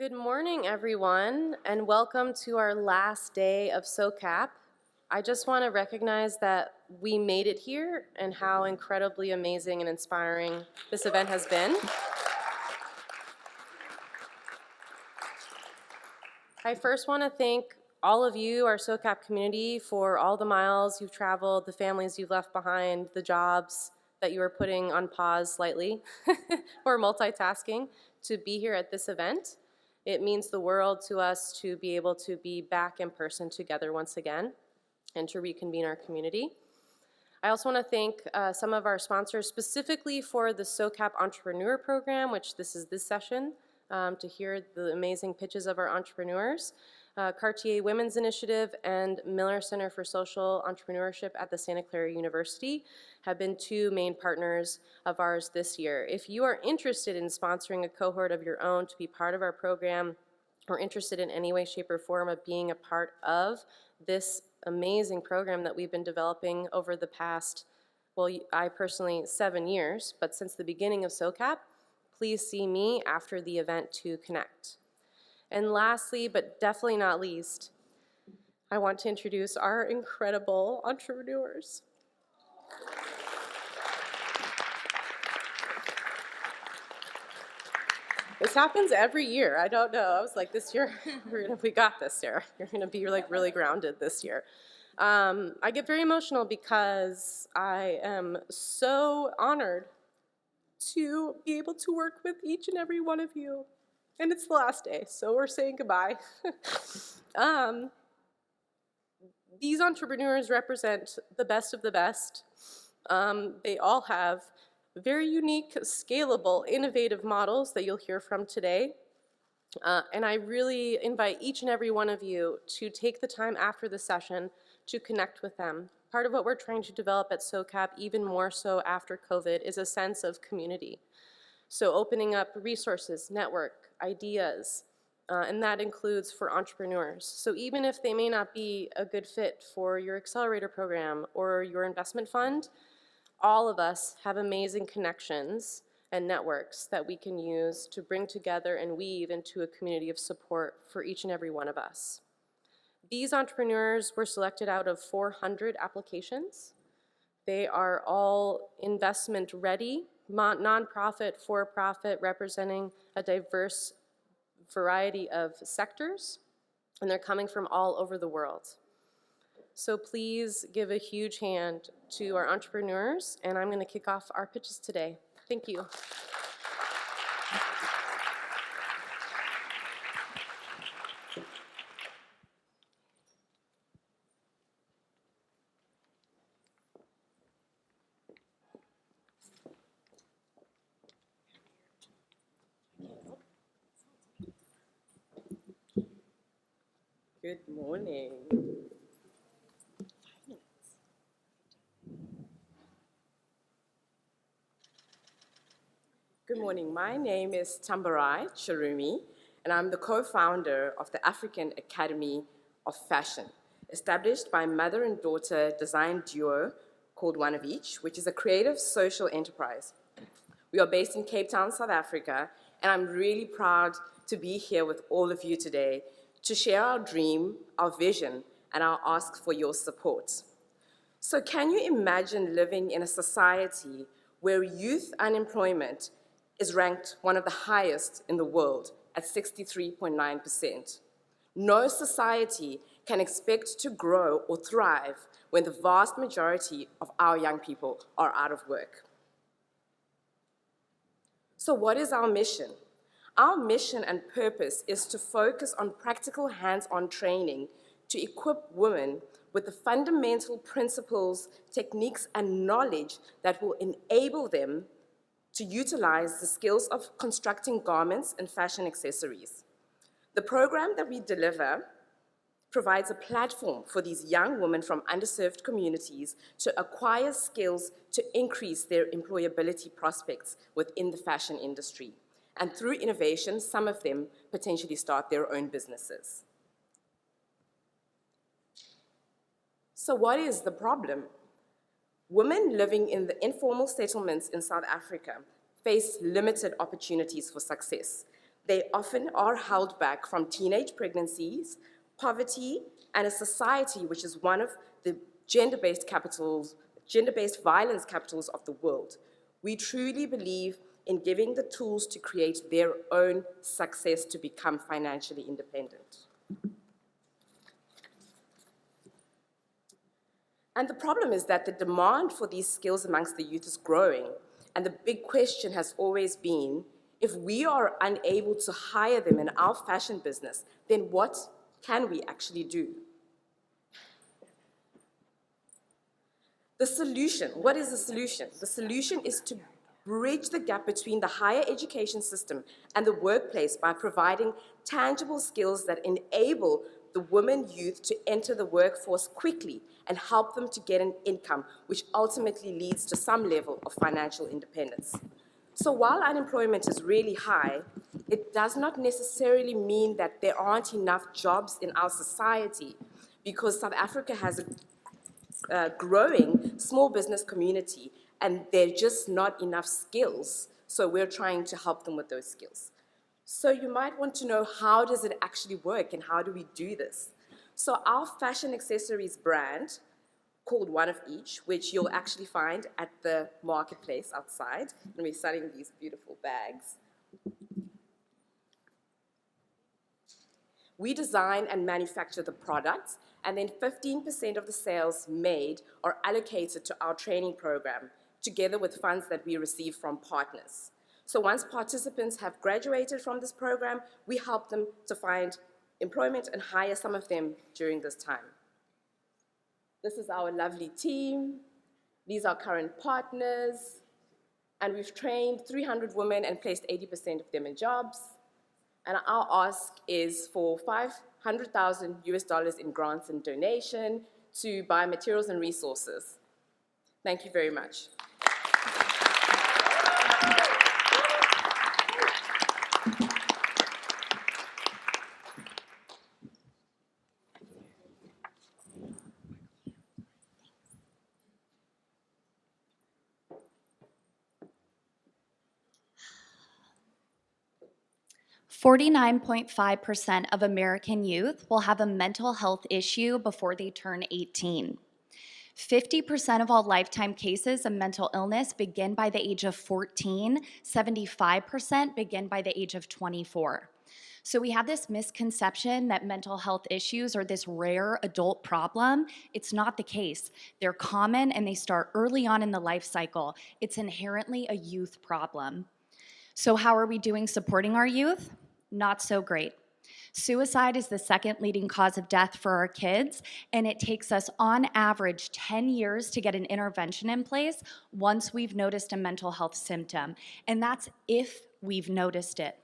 Good morning, everyone, and welcome to our last day of SOCAP. I just want to recognize that we made it here and how incredibly amazing and inspiring this event has been. I first want to thank all of you, our SOCAP community, for all the miles you've traveled, the families you've left behind, the jobs that you are putting on pause slightly or multitasking to be here at this event. It means the world to us to be able to be back in person together once again and to reconvene our community. I also want to thank some of our sponsors specifically for the SOCAP Entrepreneur Program, which this is this session, to hear the amazing pitches of our entrepreneurs. Cartier Women's Initiative and Miller Center for Social Entrepreneurship at the Santa Clara University have been two main partners of ours this year. If you are interested in sponsoring a cohort of your own to be part of our program or interested in any way, shape, or form of being a part of this amazing program that we've been developing over the past, well, I personally, 7 years, but since the beginning of SOCAP, please see me after the event to connect. And lastly, but definitely not least, I want to introduce our incredible entrepreneurs. This happens every year. I don't know. I was like, this year, we got this, Sarah. You're going to be like really grounded this year. I get very emotional because I am so honored to be able to work with each and every one of you. And it's the last day, so we're saying goodbye. These entrepreneurs represent the best of the best. They all have very unique, scalable, innovative models that you'll hear from today. And I really invite each and every one of you to take the time after the session to connect with them. Part of what we're trying to develop at SOCAP, even more so after COVID, is a sense of community. So opening up resources, network, ideas, and that includes for entrepreneurs. So even if they may not be a good fit for your accelerator program or your investment fund, all of us have amazing connections and networks that we can use to bring together and weave into a community of support for each and every one of us. These entrepreneurs were selected out of 400 applications. They are all investment ready, nonprofit, for-profit, representing a diverse variety of sectors, and they're coming from all over the world. So please give a huge hand to our entrepreneurs, and I'm going to kick off our pitches today. Thank you. Good morning. Good morning. My name is Tamburai Chirume, and I'm the co-founder of the African Academy of Fashion, established by mother and daughter design duo called One of Each, which is a creative social enterprise. We are based in Cape Town, South Africa, and I'm really proud to be here with all of you today to share our dream, our vision, and our ask for your support. So can you imagine living in a society where youth unemployment is ranked one of the highest in the world at 63.9%? No society can expect to grow or thrive when the vast majority of our young people are out of work. So what is our mission? Our mission and purpose is to focus on practical hands-on training to equip women with the fundamental principles, techniques, and knowledge that will enable them to utilize the skills of constructing garments and fashion accessories. The program that we deliver provides a platform for these young women from underserved communities to acquire skills to increase their employability prospects within the fashion industry. And through innovation, some of them potentially start their own businesses. So what is the problem? Women living in the informal settlements in South Africa face limited opportunities for success. They often are held back from teenage pregnancies, poverty, and a society which is one of the gender-based violence capitals of the world. We truly believe in giving the tools to create their own success to become financially independent. And the problem is that the demand for these skills amongst the youth is growing, and the big question has always been, if we are unable to hire them in our fashion business, then what can we actually do? The solution, what is the solution? The solution is to bridge the gap between the higher education system and the workplace by providing tangible skills that enable the women youth to enter the workforce quickly and help them to get an income, which ultimately leads to some level of financial independence. So while unemployment is really high, it does not necessarily mean that there aren't enough jobs in our society, because South Africa has a growing small business community, and there are just not enough skills, so we're trying to help them with those skills. So you might want to know, how does it actually work and how do we do this? So our fashion accessories brand, called One of Each, which you'll actually find at the marketplace outside, and we're selling these beautiful bags. We design and manufacture the products, and then 15% of the sales made are allocated to our training program, together with funds that we receive from partners. So once participants have graduated from this program, we help them to find employment and hire some of them during this time. This is our lovely team. These are current partners. And we've trained 300 women and placed 80% of them in jobs. And our ask is for $500,000 in grants and donation to buy materials and resources. Thank you very much. 49.5% of American youth will have a mental health issue before they turn 18. 50% of all lifetime cases of mental illness begin by the age of 14, 75% begin by the age of 24. So we have this misconception that mental health issues are this rare adult problem. It's not the case. They're common and they start early on in the life cycle. It's inherently a youth problem. So how are we doing supporting our youth? Not so great. Suicide is the second leading cause of death for our kids, and it takes us on average 10 years to get an intervention in place once we've noticed a mental health symptom, and that's if we've noticed it.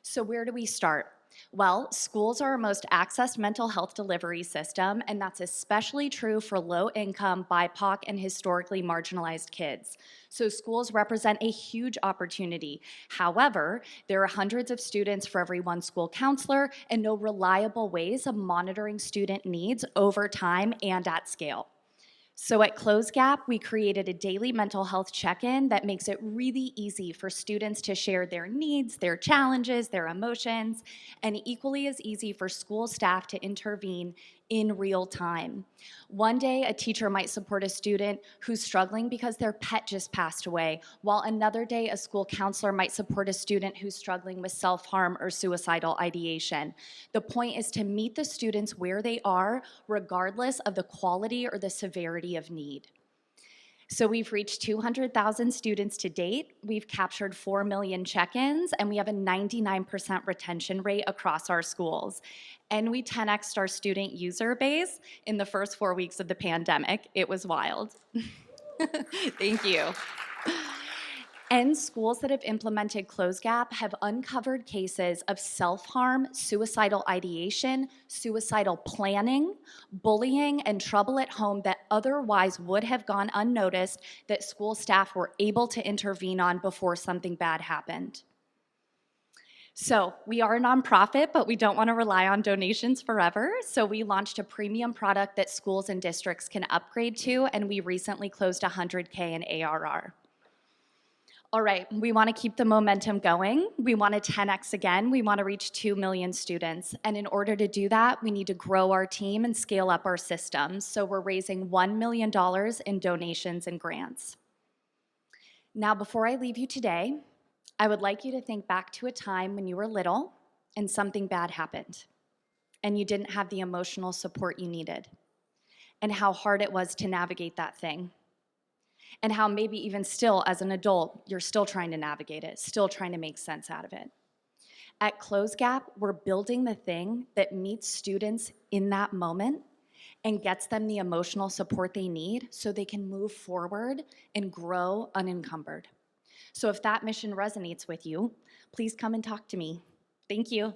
So where do we start? Well, schools are our most accessed mental health delivery system, and that's especially true for low-income, BIPOC, and historically marginalized kids. So schools represent a huge opportunity. However, there are hundreds of students for every one school counselor and no reliable ways of monitoring student needs over time and at scale. So at Closegap, we created a daily mental health check-in that makes it really easy for students to share their needs, their challenges, their emotions, and equally as easy for school staff to intervene in real time. One day, a teacher might support a student who's struggling because their pet just passed away, while another day, a school counselor might support a student who's struggling with self-harm or suicidal ideation. The point is to meet the students where they are, regardless of the quality or the severity of need. So we've reached 200,000 students to date, we've captured 4 million check-ins, and we have a 99% retention rate across our schools. And we 10x'd our student user base in the first 4 weeks of the pandemic. It was wild. Thank you. And schools that have implemented Closegap have uncovered cases of self-harm, suicidal ideation, suicidal planning, bullying, and trouble at home that otherwise would have gone unnoticed that school staff were able to intervene on before something bad happened. So we are a nonprofit, but we don't want to rely on donations forever. So we launched a premium product that schools and districts can upgrade to, and we recently closed $100K in ARR. All right, we want to keep the momentum going. We want to 10x again. We want to reach 2 million students. And in order to do that, we need to grow our team and scale up our systems. So we're raising $1 million in donations and grants. Now, before I leave you today, I would like you to think back to a time when you were little and something bad happened, and you didn't have the emotional support you needed, and how hard it was to navigate that thing. And how maybe even still, as an adult, you're still trying to navigate it, still trying to make sense out of it. At Closegap, we're building the thing that meets students in that moment and gets them the emotional support they need so they can move forward and grow unencumbered. So if that mission resonates with you, please come and talk to me. Thank you.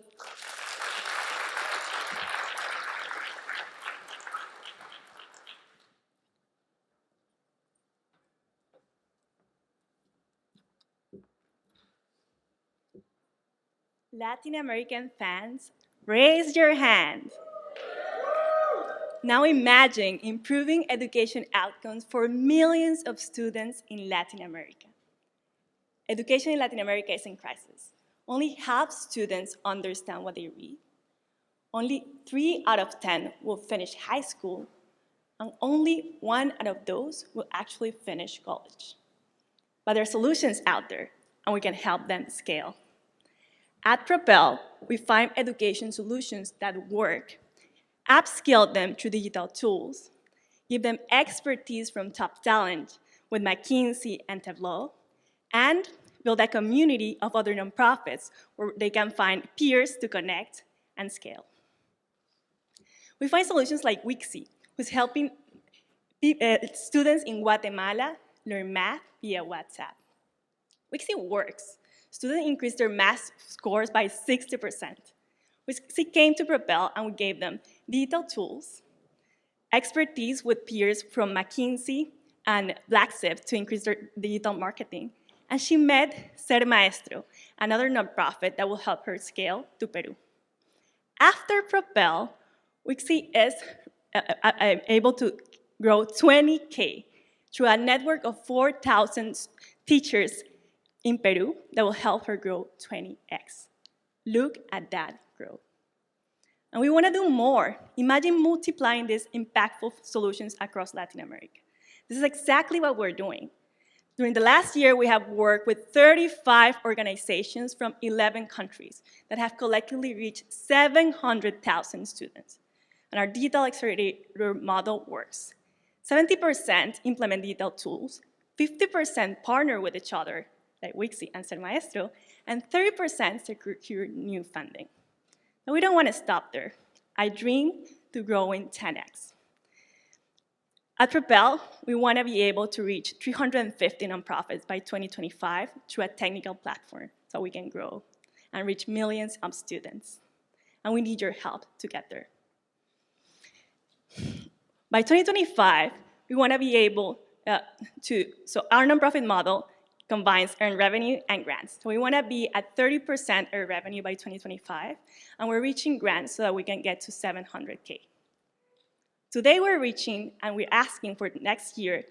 Latin American fans, raise your hand. Now imagine improving education outcomes for millions of students in Latin America. Education in Latin America is in crisis. Only half students understand what they read. Only 3 out of 10 will finish high school, and only 1 out of those will actually finish college. But there are solutions out there, and we can help them scale. At Propel, we find education solutions that work, upskill them through digital tools, give them expertise from top talent with McKinsey and Tableau, and build a community of other nonprofits where they can find peers to connect and scale. We find solutions like Wixi, who's helping students in Guatemala learn math via WhatsApp. Wixi works. Students increased their math scores by 60%. Wixi came to Propel and we gave them digital tools, expertise with peers from McKinsey and Blacksif to increase their digital marketing. And she met Ser Maestro, another nonprofit that will help her scale to Peru. After Propel, Wixi is able to grow 20K through a network of 4,000 teachers in Peru that will help her grow 20x. Look at that growth. And we want to do more. Imagine multiplying these impactful solutions across Latin America. This is exactly what we're doing. During the last year, we have worked with 35 organizations from 11 countries that have collectively reached 700,000 students. And our digital accelerator model works. 70% implement digital tools, 50% partner with each other, like Wixi and Ser Maestro, and 30% secure new funding. And we don't want to stop there. I dream to grow in 10x. At Propel, we want to be able to reach 350 nonprofits by 2025 through a technical platform so we can grow and reach millions of students. And we need your help to get there. By 2025, we want to be able so our nonprofit model combines earned revenue and grants. So we want to be at 30% earned revenue by 2025, and we're reaching grants so that we can get to 700K. Today we're reaching, and we're asking for next year,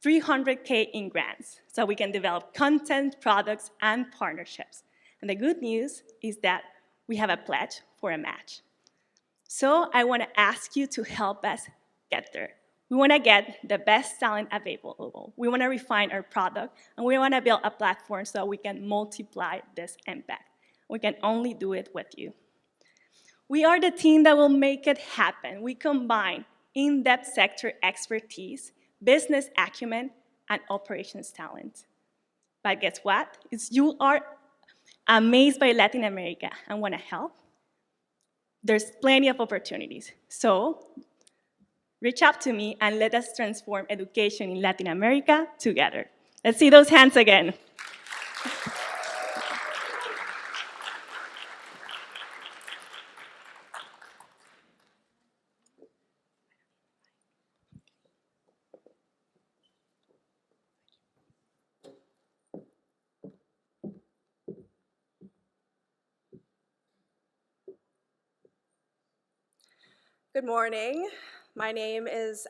300K in grants so we can develop content, products, and partnerships. And the good news is that we have a pledge for a match. So I want to ask you to help us get there. We want to get the best talent available. We want to refine our product, and we want to build a platform so that we can multiply this impact. We can only do it with you. We are the team that will make it happen. We combine in-depth sector expertise, business acumen, and operations talent. But guess what? If you are amazed by Latin America and want to help, there's plenty of opportunities. So reach out to me and let us transform education in Latin America together. Let's see those hands again. Good morning. My name is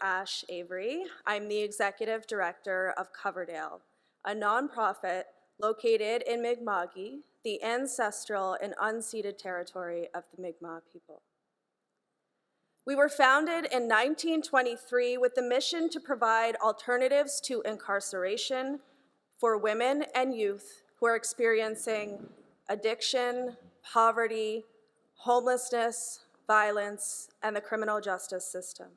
Avery. I'm the Executive Director of Coverdale, a nonprofit located in Mi'kma'ki, the ancestral and unceded territory of the Mi'kmaq people. We were founded in 1923 with the mission to provide alternatives to incarceration for women and youth who are experiencing addiction, poverty, homelessness, violence, and the criminal justice system.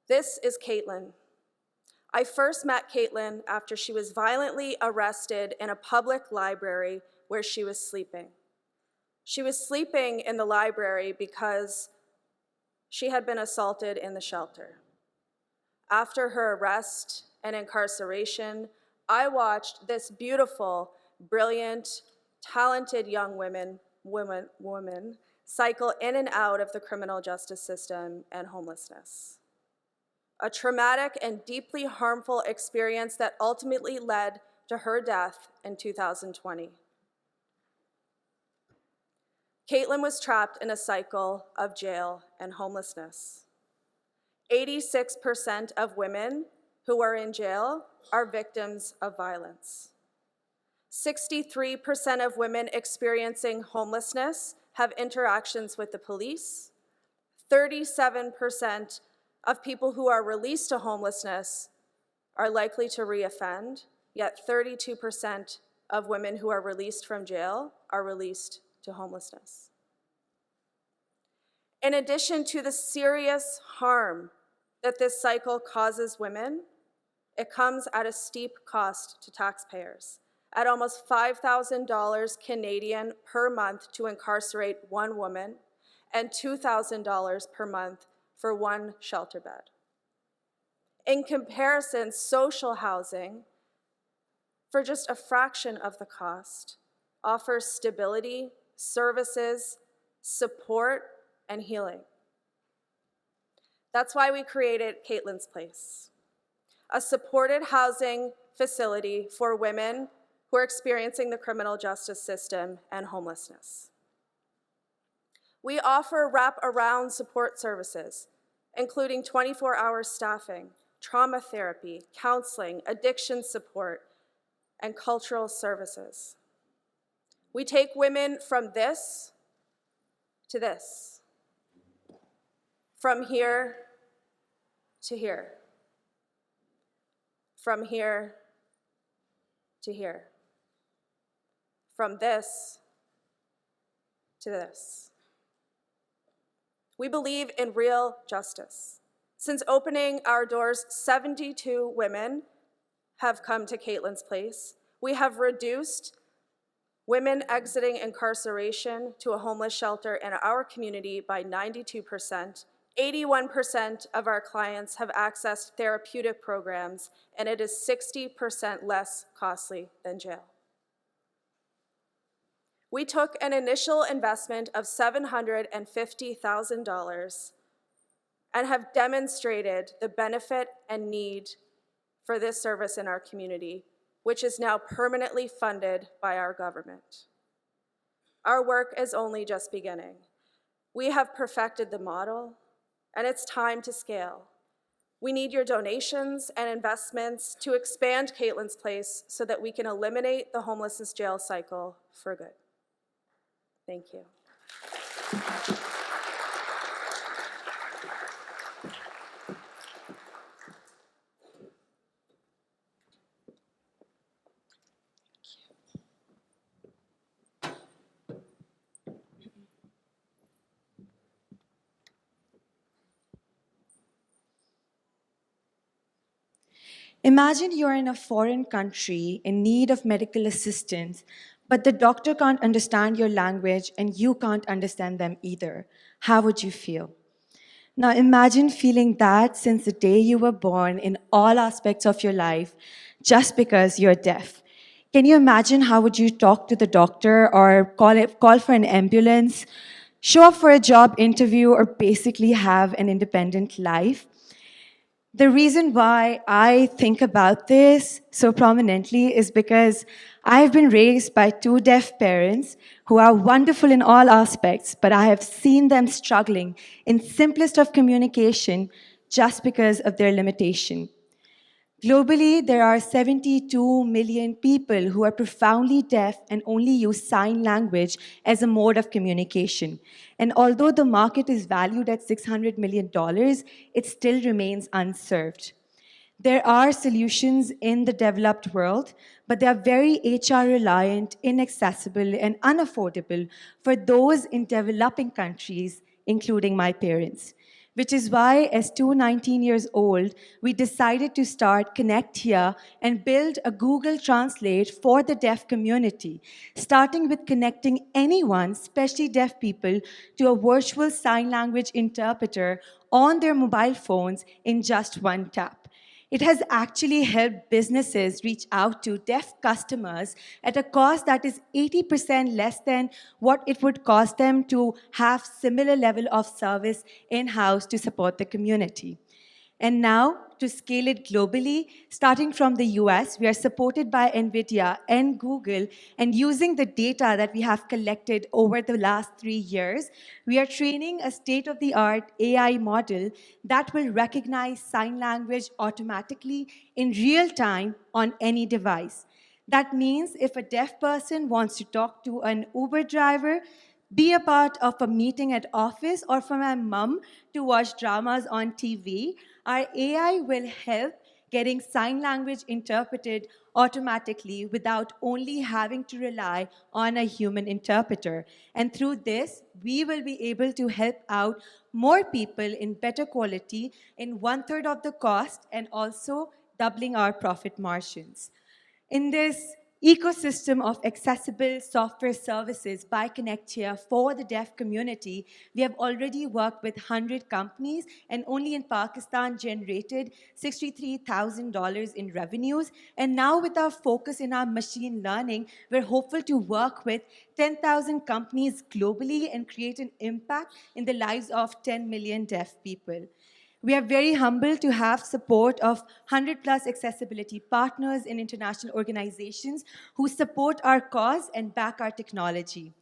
This is Caitlin. I first met Caitlin after she was violently arrested in a public library where she was sleeping. She was sleeping in the library because she had been assaulted in the shelter. After her arrest and incarceration, I watched this beautiful, brilliant, talented young woman cycle in and out of the criminal justice system and homelessness. A traumatic and deeply harmful experience that ultimately led to her death in 2020. Caitlin was trapped in a cycle of jail and homelessness. 86% of women who are in jail are victims of violence. 63% of women experiencing homelessness have interactions with the police. 37% of people who are released to homelessness are likely to reoffend, yet 32% of women who are released from jail are released to homelessness. In addition to the serious harm that this cycle causes women, it comes at a steep cost to taxpayers, at almost $5,000 Canadian per month to incarcerate one woman and $2,000 per month for one shelter bed. In comparison, social housing, for just a fraction of the cost, offers stability, services, support, and healing. That's why we created Caitlin's Place, a supported housing facility for women who are experiencing the criminal justice system and homelessness. We offer wrap-around support services, including 24-hour staffing, trauma therapy, counseling, addiction support, and cultural services. We take women from this to this, from here to here, from here to here, from this to this. We believe in real justice. Since opening our doors, 72 women have come to Caitlin's Place. We have reduced women exiting incarceration to a homeless shelter in our community by 92%. 81% of our clients have accessed therapeutic programs, and it is 60% less costly than jail. We took an initial investment of $750,000 and have demonstrated the benefit and need for this service in our community, which is now permanently funded by our government. Our work is only just beginning. We have perfected the model, and it's time to scale. We need your donations and investments to expand Caitlin's Place so that we can eliminate the homelessness jail cycle for good. Thank you. Imagine you're in a foreign country in need of medical assistance, but the doctor can't understand your language and you can't understand them either. How would you feel? Now imagine feeling that since the day you were born in all aspects of your life, just because you're deaf. Can you imagine how would you talk to the doctor or call for an ambulance, show up for a job interview, or basically have an independent life? The reason why I think about this so prominently is because I've been raised by two deaf parents who are wonderful in all aspects, but I have seen them struggling in simplest of communication just because of their limitation. Globally, there are 72 million people who are profoundly deaf and only use sign language as a mode of communication. And although the market is valued at $600 million, it still remains unserved. There are solutions in the developed world, but they are very HR reliant, inaccessible, and unaffordable for those in developing countries, including my parents. Which is why, as 19 years old, we decided to start ConnectHear and build a Google Translate for the deaf community, starting with connecting anyone, especially deaf people, to a virtual sign language interpreter on their mobile phones in just one tap. It has actually helped businesses reach out to deaf customers at a cost that is 80% less than what it would cost them to have similar level of service in-house to support the community. And now, to scale it globally, starting from the US, we are supported by NVIDIA and Google, and using the data that we have collected over the last 3 years, we are training a state-of-the-art AI model that will recognize sign language automatically in real time on any device. That means if a deaf person wants to talk to an Uber driver, be a part of a meeting at office, or for my mom to watch dramas on TV, our AI will help getting sign language interpreted automatically without only having to rely on a human interpreter. And through this, we will be able to help out more people in better quality in 1/3 of the cost, and also doubling our profit margins. In this ecosystem of accessible software services by ConnectHear for the deaf community, we have already worked with 100 companies and only in Pakistan generated $63,000 in revenues. And now with our focus in our machine learning, we're hopeful to work with 10,000 companies globally and create an impact in the lives of 10 million deaf people. We are very humbled to have support of 100+ accessibility partners in international organizations who support our cause and back our technology.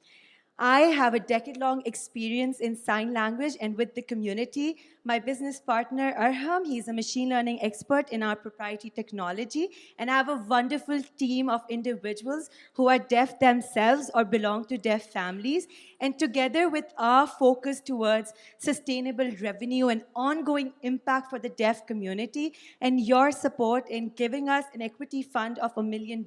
I have a decade-long experience in sign language and with the community. My business partner, Arham, he's a machine learning expert in our proprietary technology, and I have a wonderful team of individuals who are deaf themselves or belong to deaf families. And together with our focus towards sustainable revenue and ongoing impact for the deaf community, and your support in giving us an equity fund of $1 million,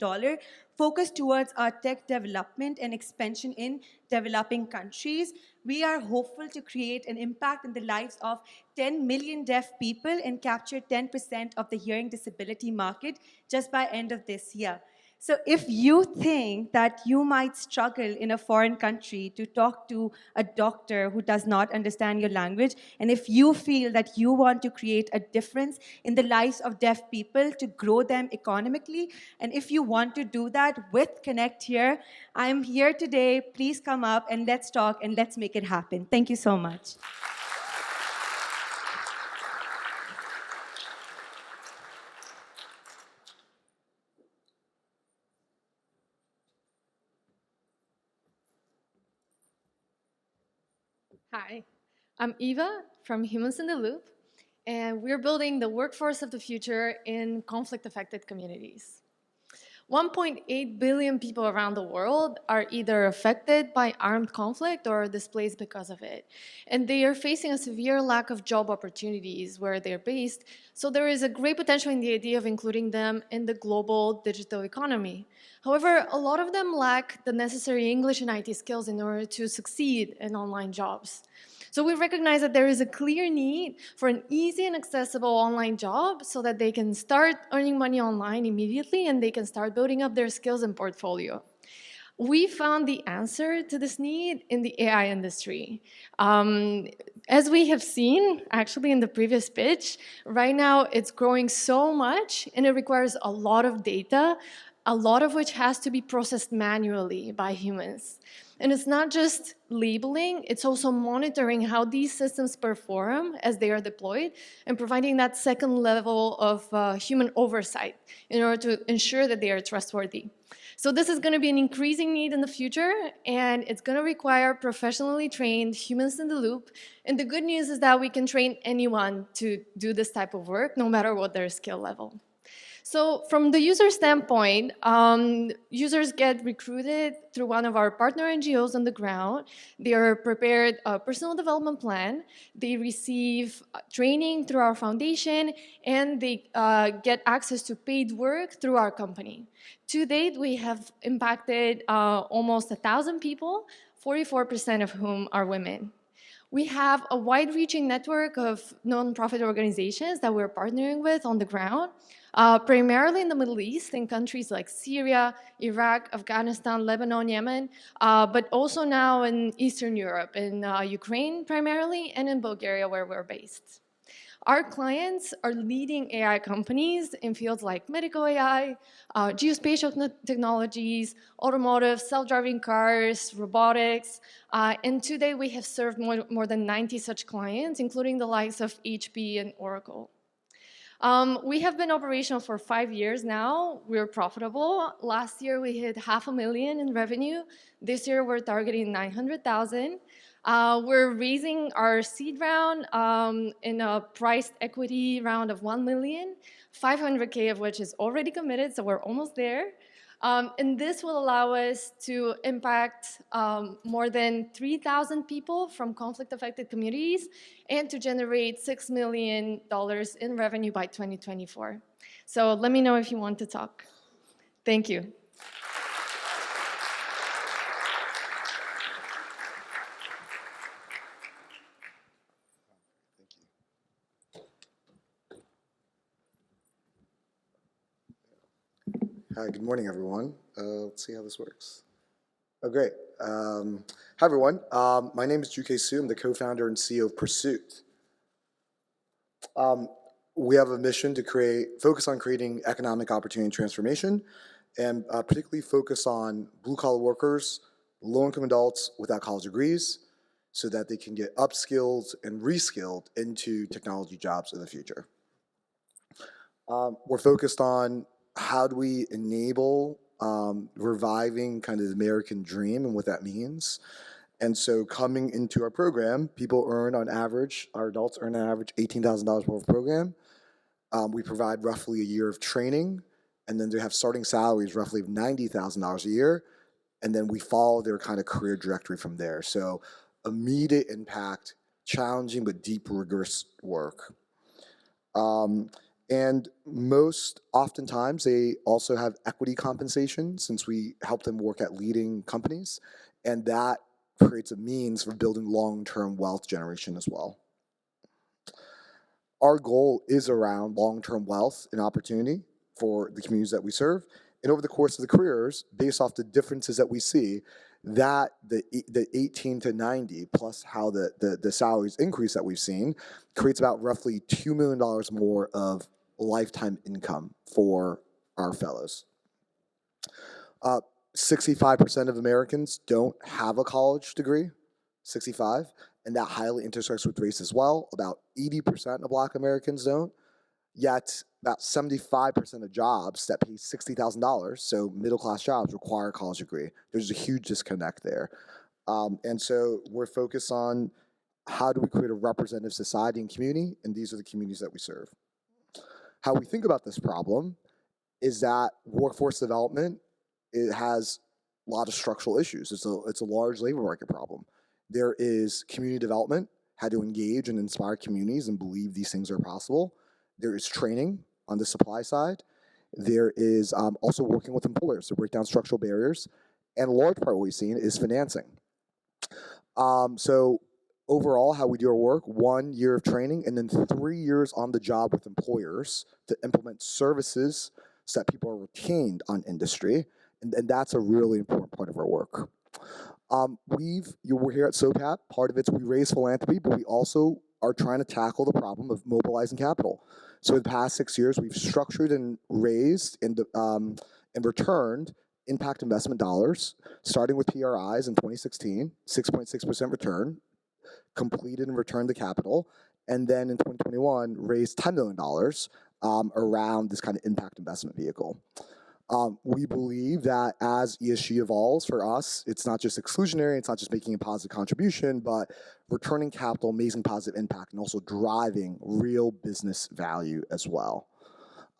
focused towards our tech development and expansion in developing countries, we are hopeful to create an impact in the lives of 10 million deaf people and capture 10% of the hearing disability market just by end of this year. So if you think that you might struggle in a foreign country to talk to a doctor who does not understand your language, and if you feel that you want to create a difference in the lives of deaf people to grow them economically, and if you want to do that with ConnectHear, I'm here today. Please come up and let's talk and let's make it happen. Thank you so much. Hi, I'm Eva from Humans in the Loop, and we're building the workforce of the future in conflict-affected communities. 1.8 billion people around the world are either affected by armed conflict or displaced because of it. And they are facing a severe lack of job opportunities where they're based, so there is a great potential in the idea of including them in the global digital economy. However, a lot of them lack the necessary English and IT skills in order to succeed in online jobs. So we recognize that there is a clear need for an easy and accessible online job so that they can start earning money online immediately and they can start building up their skills and portfolio. We found the answer to this need in the AI industry. As we have seen, actually in the previous pitch, right now it's growing so much and it requires a lot of data, a lot of which has to be processed manually by humans. And it's not just labeling, it's also monitoring how these systems perform as they are deployed and providing that second level of human oversight in order to ensure that they are trustworthy. So this is going to be an increasing need in the future, and it's going to require professionally trained humans in the loop. And the good news is that we can train anyone to do this type of work, no matter what their skill level. So from the user standpoint, users get recruited through one of our partner NGOs on the ground. They are prepared a personal development plan. They receive training through our foundation, and they get access to paid work through our company. To date, we have impacted almost 1,000 people, 44% of whom are women. We have a wide-reaching network of nonprofit organizations that we're partnering with on the ground, primarily in the Middle East, in countries like Syria, Iraq, Afghanistan, Lebanon, Yemen, but also now in Eastern Europe, in Ukraine primarily, and in Bulgaria, where we're based. Our clients are leading AI companies in fields like medical AI, geospatial technologies, automotive, self-driving cars, robotics, and today we have served more than 90 such clients, including the likes of HP and Oracle. We have been operational for 5 years now. We're profitable. Last year, we hit $500,000 in revenue. This year, we're targeting $900,000. We're raising our seed round in a priced equity round of $1 million, $500K of which is already committed, so we're almost there. And this will allow us to impact more than 3,000 people from conflict-affected communities and to generate $6 million in revenue by 2024. So let me know if you want to talk. Thank you. Hi, good morning, everyone. Let's see how this works. Oh, great. Hi, everyone. My name is Jukay Hsu. I'm the co-founder and CEO of Pursuit. We have a mission to focus on creating economic opportunity and transformation, and particularly focus on blue-collar workers, low-income adults without college degrees, so that they can get upskilled and reskilled into technology jobs in the future. We're focused on how do we enable reviving kind of the American dream and what that means. And so coming into our program, people earn on average, our adults earn on average $18,000 per program. We provide roughly a year of training, and then they have starting salaries roughly of $90,000 a year, and then we follow their kind of career trajectory from there. So immediate impact, challenging but deep, rigorous work. And most oftentimes, they also have equity compensation since we help them work at leading companies, and that creates a means for building long-term wealth generation as well. Our goal is around long-term wealth and opportunity for the communities that we serve, and over the course of the careers, based off the differences that we see, that the 18 to 90 plus how the salaries increase that we've seen creates about roughly $2 million more of lifetime income for our fellows. 65% of Americans don't have a college degree, 65, and that highly intersects with race as well. About 80% of Black Americans don't, yet about 75% of jobs that pay $60,000, so middle-class jobs, require a college degree. There's a huge disconnect there. And so we're focused on how do we create a representative society and community, and these are the communities that we serve. How we think about this problem is that workforce development, it has a lot of structural issues. It's a large labor market problem. There is community development, how to engage and inspire communities and believe these things are possible. There is training on the supply side. There is also working with employers to break down structural barriers. And a large part of what we've seen is financing. So overall, how we do our work, 1 year of training and then 3 years on the job with employers to implement services so that people are retained on industry. And that's a really important part of our work. We're here at SOCAP. Part of it's we raise philanthropy, but we also are trying to tackle the problem of mobilizing capital. So in the past 6 years, we've structured and raised and returned impact investment dollars, starting with PRIs in 2016, 6.6% return, completed and returned the capital, and then in 2021 raised $10 million around this kind of impact investment vehicle. We believe that as ESG evolves for us, it's not just exclusionary, it's not just making a positive contribution, but returning capital, making positive impact, and also driving real business value as well.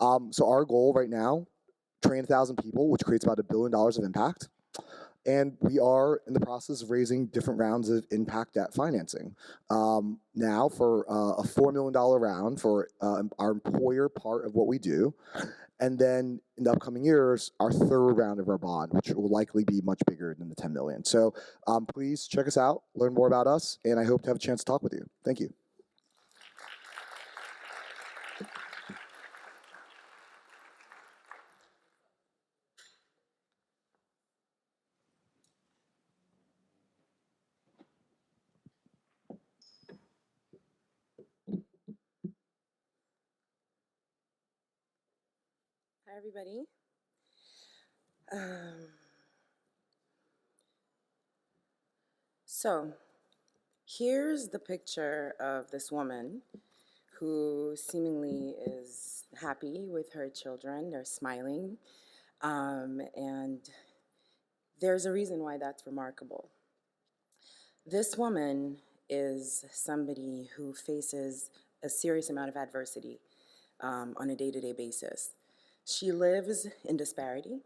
So our goal right now, train 1,000 people, which creates about $1 billion of impact. And we are in the process of raising different rounds of impact debt financing. Now for a $4 million round for our employer part of what we do. And then in the upcoming years, our third round of our bond, which will likely be much bigger than the 10 million. So please check us out, learn more about us, and I hope to have a chance to talk with you. Thank you. Hi, everybody. So here's the picture of this woman who seemingly is happy with her children. They're smiling. And there's a reason why that's remarkable. This woman is somebody who faces a serious amount of adversity on a day-to-day basis. She lives in disparity,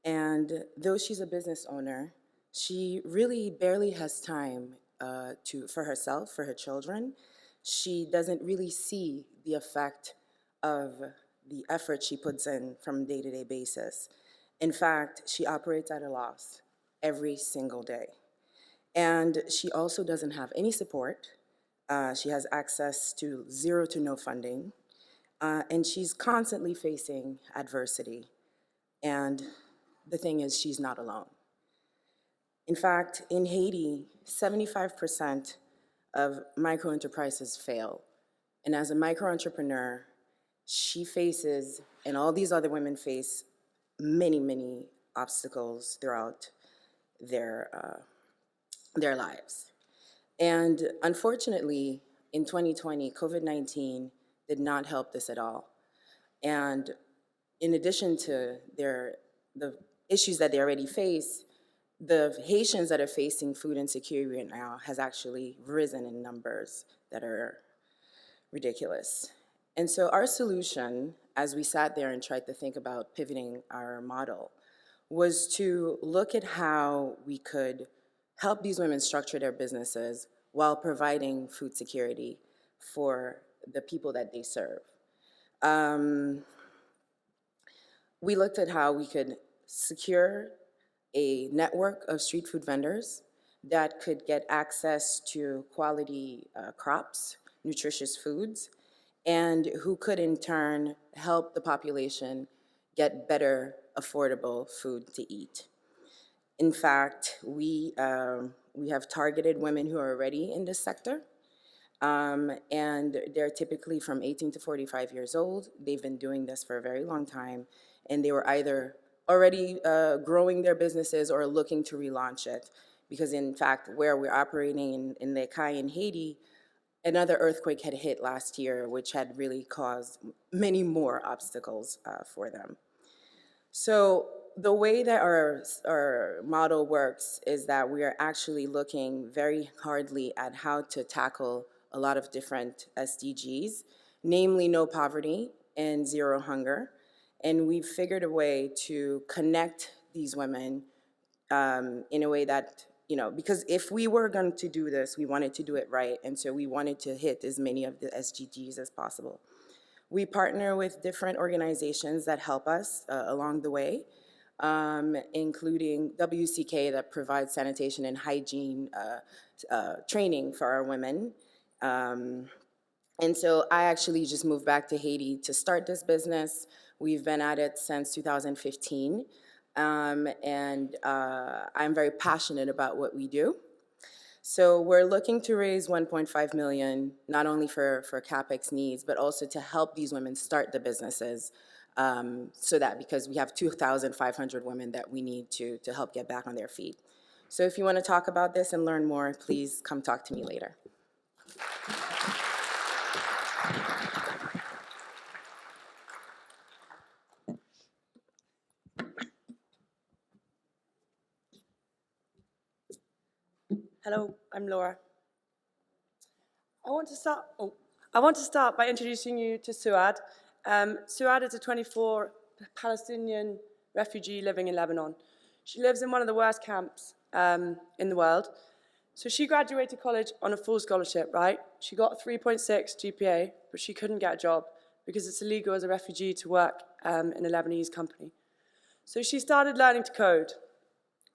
and though she's a business owner, she really barely has time for herself, for her children. She doesn't really see the effect of the effort she puts in from a day-to-day basis. In fact, she operates at a loss every single day. And she also doesn't have any support. She has access to zero to no funding. And she's constantly facing adversity. And the thing is, she's not alone. In fact, in Haiti, 75% of micro-enterprises fail. And as a micro-entrepreneur, she faces, and all these other women face, many, many obstacles throughout their lives. And unfortunately, in 2020, COVID-19 did not help this at all. And in addition to the issues that they already face, the Haitians that are facing food insecurity right now has actually risen in numbers that are ridiculous. And so our solution, as we sat there and tried to think about pivoting our model, was to look at how we could help these women structure their businesses while providing food security for the people that they serve. We looked at how we could secure a network of street food vendors that could get access to quality crops, nutritious foods, and who could in turn help the population get better, affordable food to eat. In fact, we have targeted women who are already in this sector, and they're typically from 18 to 45 years old. They've been doing this for a very long time, and they were either already growing their businesses or looking to relaunch it. Because in fact, where we're operating in the Kai in Haiti, another earthquake had hit last year, which had really caused many more obstacles for them. So the way that our model works is that we are actually looking very hardly at how to tackle a lot of different SDGs, namely no poverty and zero hunger. And we've figured a way to connect these women in a way that, because if we were going to do this, we wanted to do it right. And so we wanted to hit as many of the SDGs as possible. We partner with different organizations that help us along the way, including WCK that provides sanitation and hygiene training for our women. And so I actually just moved back to Haiti to start this business. We've been at it since 2015, and I'm very passionate about what we do. So we're looking to raise 1.5 million, not only for CapEx needs, but also to help these women start the businesses, so that because we have 2,500 women that we need to help get back on their feet. So if you want to talk about this and learn more, please come talk to me later. Hello, I'm Nora. I want to start by introducing you to Suad Suad is a 24 Palestinian refugee living in Lebanon. She lives in one of the worst camps in the world. So she graduated college on a full scholarship, right? She got a 3.6 GPA, but she couldn't get a job because it's illegal as a refugee to work in a Lebanese company. So she started learning to code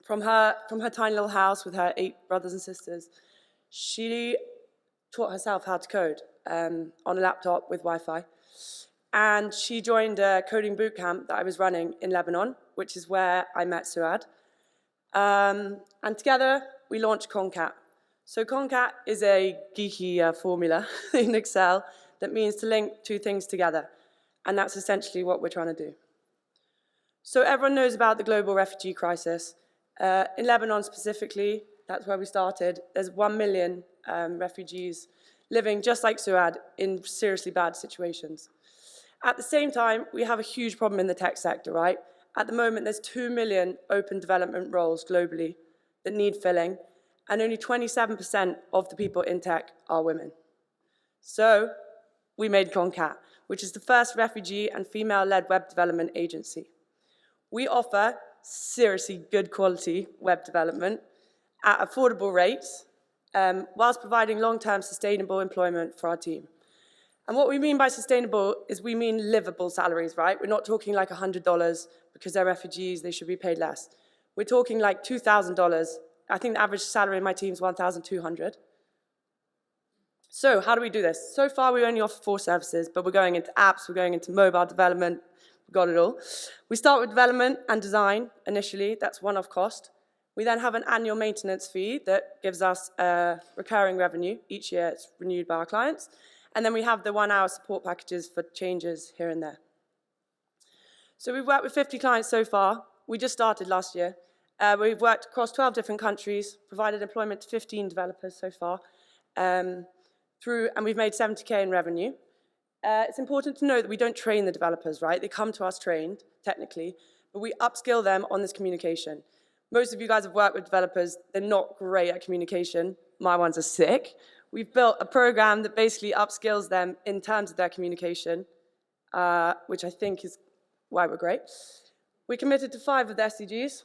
from her tiny little house with her 8 brothers and sisters. She taught herself how to code on a laptop with Wi-Fi. And she joined a coding boot camp that I was running in Lebanon, which is where I met Suad. And together, we launched CONCAT. So CONCAT is a geeky formula in Excel that means to link 2 things together. And that's essentially what we're trying to do. So everyone knows about the global refugee crisis. In Lebanon specifically, that's where we started. There's 1 million refugees living just like Suad in seriously bad situations. At the same time, we have a huge problem in the tech sector, right? At the moment, there's 2 million open development roles globally that need filling, and only 27% of the people in tech are women. So we made CONCAT, which is the first refugee and female-led web development agency. We offer seriously good quality web development at affordable rates, whilst providing long-term sustainable employment for our team. And what we mean by sustainable is we mean livable salaries, right? We're not talking like $100 because they're refugees, they should be paid less. We're talking like $2,000. I think the average salary in my team is $1,200. So how do we do this? So far, we only offer 4 services, but we're going into apps, we're going into mobile development, we've got it all. We start with development and design initially, that's one-off cost. We then have an annual maintenance fee that gives us recurring revenue. Each year it's renewed by our clients. And then we have the 1-hour support packages for changes here and there. So we've worked with 50 clients so far. We just started last year. We've worked across 12 different countries, provided employment to 15 developers so far, and we've made 70K in revenue. It's important to note that we don't train the developers, right? They come to us trained, technically, but we upskill them on this communication. Most of you guys have worked with developers. They're not great at communication. My ones are sick. We've built a program that basically upskills them in terms of their communication, which I think is why we're great. We committed to 5 of the SDGs.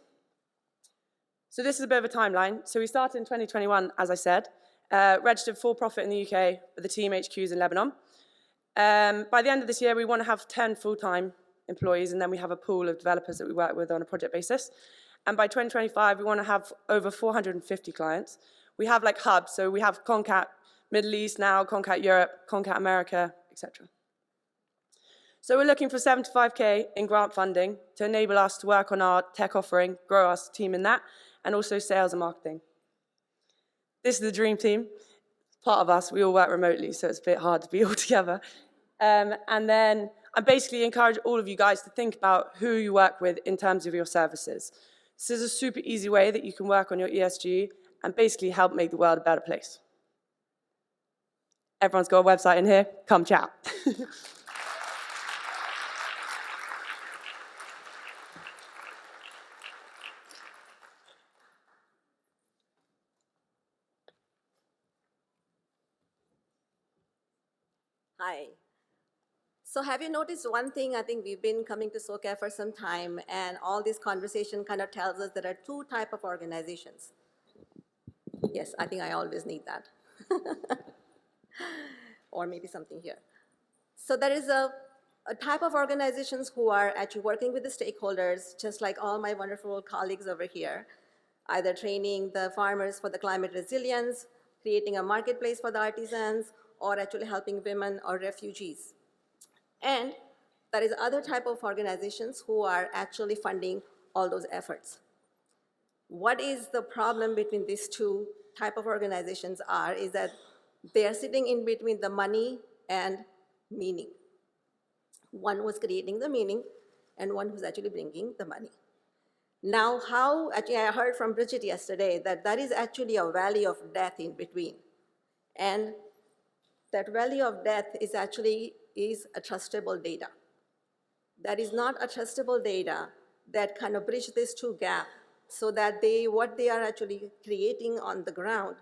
So this is a bit of a timeline. So we started in 2021, as I said, registered for profit in the UK, with the team HQs in Lebanon. By the end of this year, we want to have 10 full-time employees, and then we have a pool of developers that we work with on a project basis. And by 2025, we want to have over 450 clients. We have like hubs, so we have CONCAT Middle East now, CONCAT Europe, CONCAT America, etc. So we're looking for 75K in grant funding to enable us to work on our tech offering, grow our team in that, and also sales and marketing. This is the dream team. Part of us, we all work remotely, so it's a bit hard to be all together. And then I basically encourage all of you guys to think about who you work with in terms of your services. This is a super easy way that you can work on your ESG and basically help make the world a better place. Everyone's got a website in here, come chat. Hi. So have you noticed one thing? I think we've been coming to SOCAP for some time, and all this conversation kind of tells us there are 2 types of organizations. Yes, I think I always need that. Or maybe something here. So there is a type of organizations who are actually working with the stakeholders, just like all my wonderful colleagues over here, either training the farmers for the climate resilience, creating a marketplace for the artisans, or actually helping women or refugees. And there is other type of organizations who are actually funding all those efforts. What is the problem between these 2 type of organizations is that they are sitting in between the money and meaning. One was creating the meaning, and one who's actually bringing the money. Now, actually I heard from Bridget yesterday that there is actually a valley of death in between. And that valley of death is actually a trustable data. That is not a trustable data that kind of bridge these 2 gaps so that what they are actually creating on the ground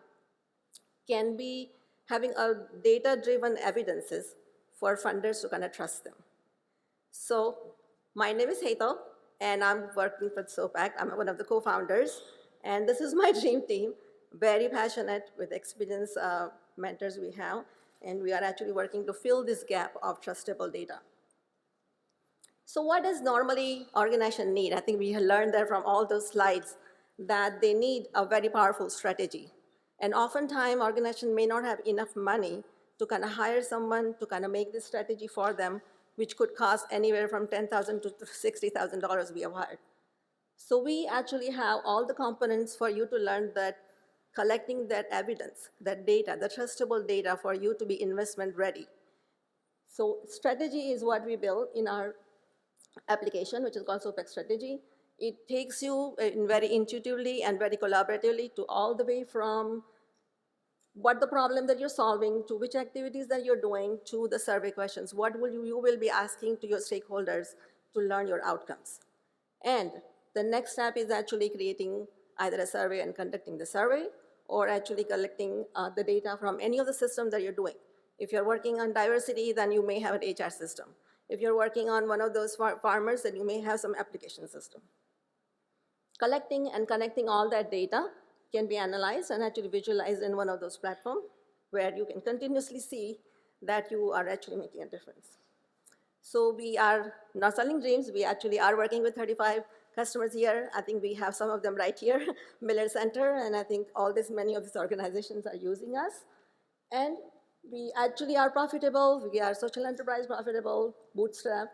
can be having a data-driven evidences for funders to kind of trust them. So my name is Hetal, and I'm working for Sopact. I'm one of the co-founders, and this is my dream team, very passionate with experienced mentors we have, and we are actually working to fill this gap of trustable data. So what does normally organization need? I think we learned that from all those slides, that they need a very powerful strategy. And oftentimes, organization may not have enough money to kind of hire someone to kind of make this strategy for them, which could cost anywhere from $10,000 to $60,000 we have hired. So we actually have all the components for you to learn that collecting that evidence, that data, the trustable data for you to be investment ready. So strategy is what we build in our application, which is called Sopact Strategy. It takes you in very intuitively and very collaboratively to all the way from what the problem that you're solving, to which activities that you're doing, to the survey questions. What will you will be asking to your stakeholders to learn your outcomes. And the next step is actually creating either a survey and conducting the survey, or actually collecting the data from any of the systems that you're doing. If you're working on diversity, then you may have an HR system. If you're working on one of those farmers, then you may have some application system. Collecting and connecting all that data can be analyzed and actually visualized in one of those platforms where you can continuously see that you are actually making a difference. So we are not selling dreams. We actually are working with 35 customers here. I think we have some of them right here, Miller Center, and I think many of these organizations are using us. And we actually are profitable. We are social enterprise profitable, bootstrap,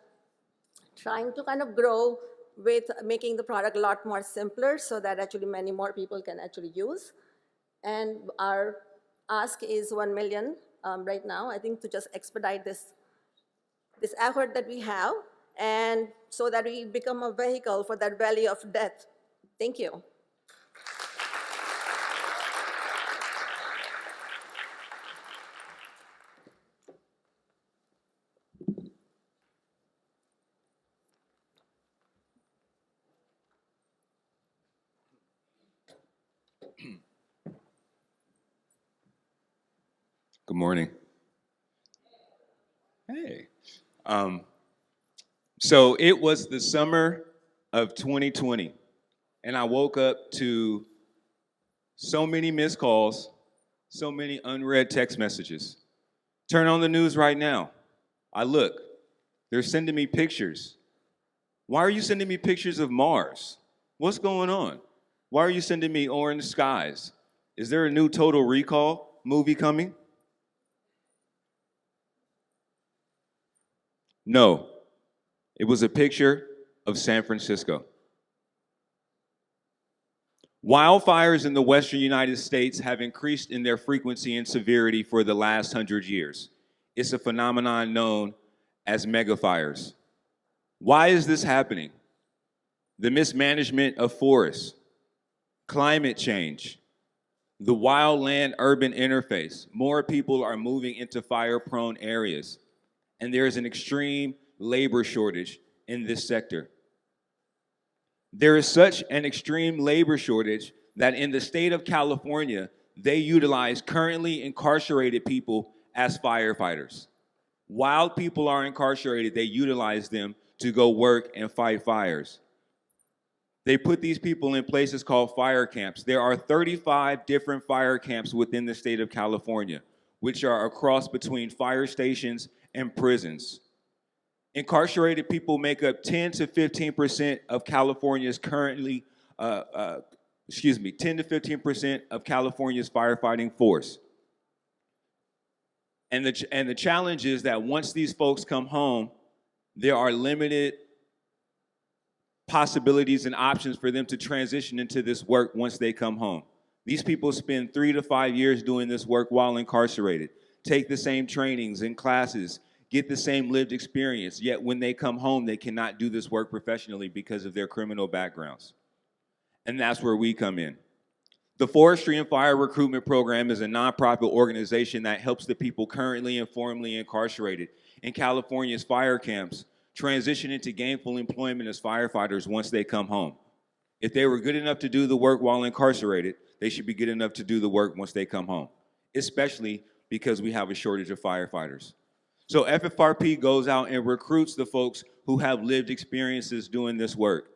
trying to kind of grow with making the product a lot more simpler so that actually many more people can actually use. And our ask is 1 million right now, I think, to just expedite this effort that we have, and so that we become a vehicle for that valley of death. Thank you. Good morning. Hey. So it was the summer of 2020, and I woke up to so many missed calls, so many unread text messages. Turn on the news right now. I look. They're sending me pictures. Why are you sending me pictures of Mars? What's going on? Why are you sending me orange skies? Is there a new Total Recall movie coming? No, it was a picture of San Francisco. Wildfires in the western United States have increased in their frequency and severity for the last 100 years. It's a phenomenon known as megafires. Why is this happening? The mismanagement of forests, climate change, the wildland-urban interface. More people are moving into fire-prone areas, and there is an extreme labor shortage in this sector. There is such an extreme labor shortage that in the state of California, they utilize currently incarcerated people as firefighters. While people are incarcerated, they utilize them to go work and fight fires. They put these people in places called fire camps. There are 35 different fire camps within the state of California, which are a cross between fire stations and prisons. Incarcerated people make up 10 to 15% of California's 10 to 15% of California's firefighting force. And the challenge is that once these folks come home, there are limited possibilities and options for them to transition into this work once they come home. These people spend 3 to 5 years doing this work while incarcerated, take the same trainings and classes, get the same lived experience, yet when they come home, they cannot do this work professionally because of their criminal backgrounds. And that's where we come in. The Forestry and Fire Recruitment Program is a nonprofit organization that helps the people currently and formerly incarcerated in California's fire camps transition into gainful employment as firefighters once they come home. If they were good enough to do the work while incarcerated, they should be good enough to do the work once they come home, especially because we have a shortage of firefighters. So FFRP goes out and recruits the folks who have lived experiences doing this work.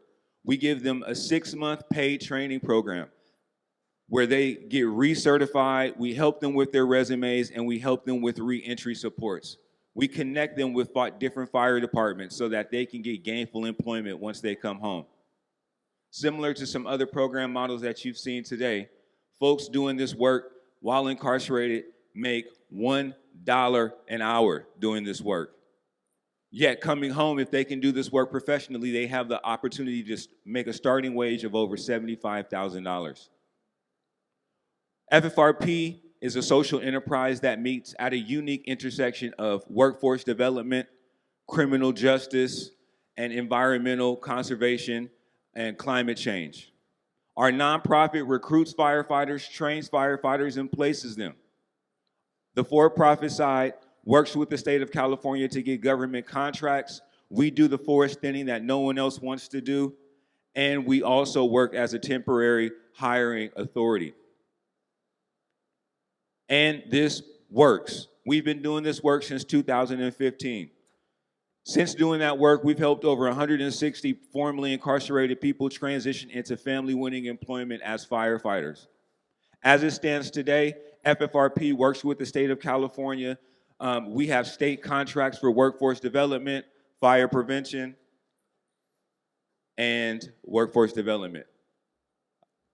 We give them a 6-month paid training program where they get recertified, we help them with their resumes, and we help them with re-entry supports. We connect them with different fire departments so that they can get gainful employment once they come home. Similar to some other program models that you've seen today, folks doing this work while incarcerated make $1 an hour doing this work. Yet coming home, if they can do this work professionally, they have the opportunity to make a starting wage of over $75,000. FFRP is a social enterprise that meets at a unique intersection of workforce development, criminal justice, and environmental conservation and climate change. Our nonprofit recruits firefighters, trains firefighters, and places them. The for-profit side works with the state of California to get government contracts. We do the forest thinning that no one else wants to do, and we also work as a temporary hiring authority. And this works. We've been doing this work since 2015. Since doing that work, we've helped over 160 formerly incarcerated people transition into family-winning employment as firefighters. As it stands today, FFRP works with the state of California. We have state contracts for workforce development, fire prevention, and workforce development.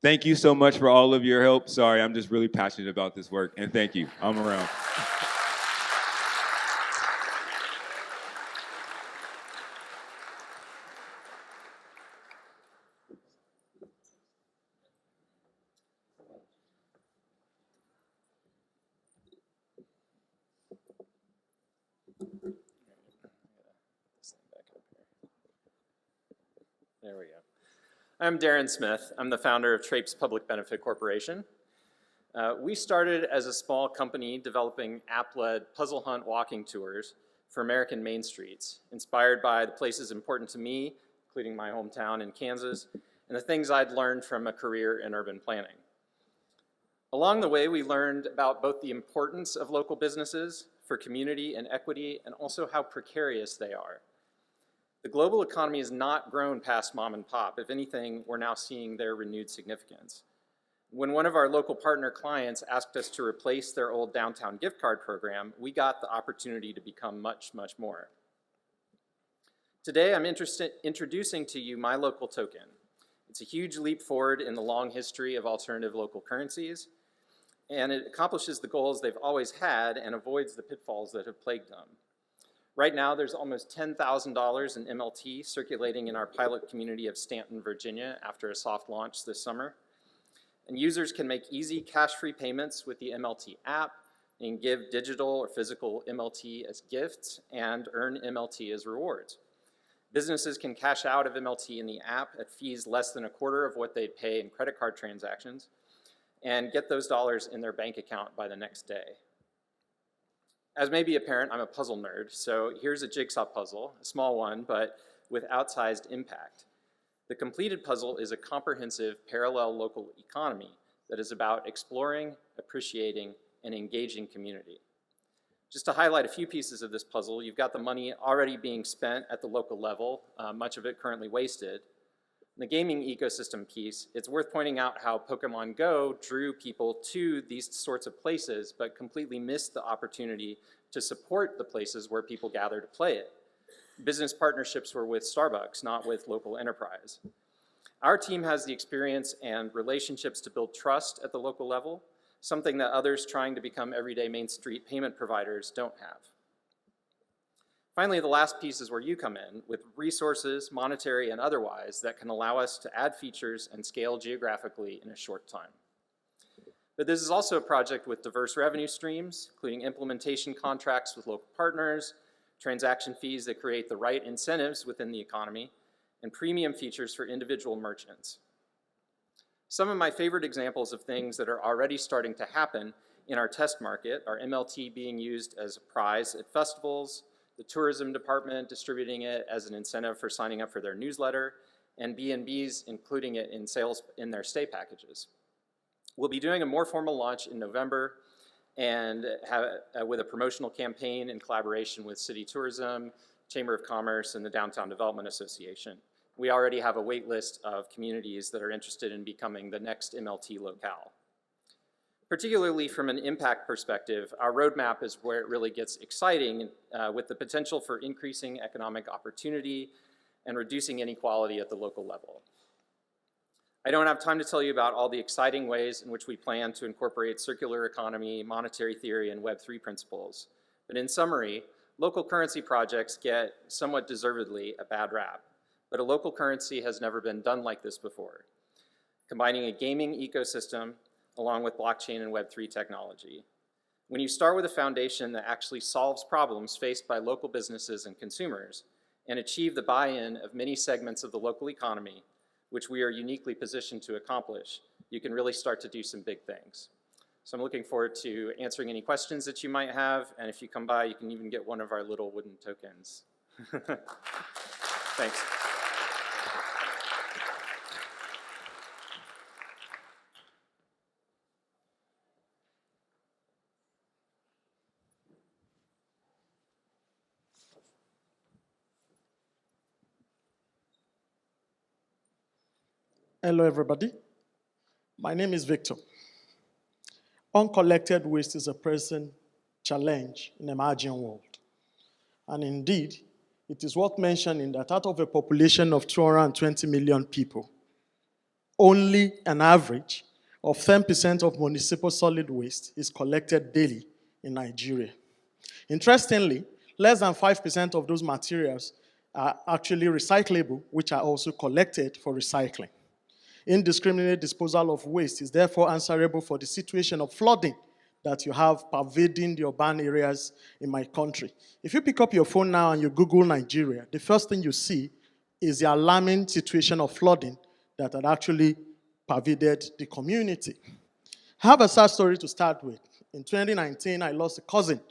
Thank you so much for all of your help. Sorry, I'm just really passionate about this work, and thank you. I'm around. There we go. I'm Darren Smith. I'm the founder of Traipse Public Benefit Corporation. We started as a small company developing app-led puzzle hunt walking tours for American main streets, inspired by the places important to me, including my hometown in Kansas, and the things I'd learned from a career in urban planning. Along the way, we learned about both the importance of local businesses for community and equity, and also how precarious they are. The global economy has not grown past mom and pop. If anything, we're now seeing their renewed significance. When one of our local partner clients asked us to replace their old downtown gift card program, we got the opportunity to become much, much more. Today, I'm introducing to you my local token. It's a huge leap forward in the long history of alternative local currencies, and it accomplishes the goals they've always had and avoids the pitfalls that have plagued them. Right now, there's almost $10,000 in MLT circulating in our pilot community of Stanton, Virginia, after a soft launch this summer. And users can make easy cash-free payments with the MLT app and give digital or physical MLT as gifts and earn MLT as rewards. Businesses can cash out of MLT in the app at fees less than a quarter of what they'd pay in credit card transactions and get those dollars in their bank account by the next day. As may be apparent, I'm a puzzle nerd, so here's a jigsaw puzzle, a small one, but with outsized impact. The completed puzzle is a comprehensive parallel local economy that is about exploring, appreciating, and engaging community. Just to highlight a few pieces of this puzzle, you've got the money already being spent at the local level, much of it currently wasted. In the gaming ecosystem piece, it's worth pointing out how Pokemon Go drew people to these sorts of places, but completely missed the opportunity to support the places where people gather to play it. Business partnerships were with Starbucks, not with local enterprise. Our team has the experience and relationships to build trust at the local level, something that others trying to become everyday Main Street payment providers don't have. Finally, the last piece is where you come in, with resources, monetary and otherwise, that can allow us to add features and scale geographically in a short time. But this is also a project with diverse revenue streams, including implementation contracts with local partners, transaction fees that create the right incentives within the economy, and premium features for individual merchants. Some of my favorite examples of things that are already starting to happen in our test market are MLT being used as a prize at festivals, the tourism department distributing it as an incentive for signing up for their newsletter, and B&Bs including it in sales in their stay packages. We'll be doing a more formal launch in November, and with a promotional campaign in collaboration with City Tourism, Chamber of Commerce, and the Downtown Development Association. We already have a wait list of communities that are interested in becoming the next MLT locale. Particularly from an impact perspective, our roadmap is where it really gets exciting with the potential for increasing economic opportunity and reducing inequality at the local level. I don't have time to tell you about all the exciting ways in which we plan to incorporate circular economy, monetary theory, and Web3 principles. But in summary, local currency projects get somewhat deservedly a bad rap. But a local currency has never been done like this before, combining a gaming ecosystem along with blockchain and Web3 technology. When you start with a foundation that actually solves problems faced by local businesses and consumers and achieve the buy-in of many segments of the local economy, which we are uniquely positioned to accomplish, you can really start to do some big things. So I'm looking forward to answering any questions that you might have, and if you come by, you can even get one of our little wooden tokens. Thanks. Hello, everybody. My name is Victor. Uncollected waste is a present challenge in the emerging world. And indeed, it is worth mentioning that out of a population of 220 million people, only an average of 10% of municipal solid waste is collected daily in Nigeria. Interestingly, less than 5% of those materials are actually recyclable, which are also collected for recycling. Indiscriminate disposal of waste is therefore answerable for the situation of flooding that you have pervading the urban areas in my country. If you pick up your phone now and you Google Nigeria, the first thing you see is the alarming situation of flooding that had actually pervaded the community. I have a sad story to start with. In 2019, I lost a cousin.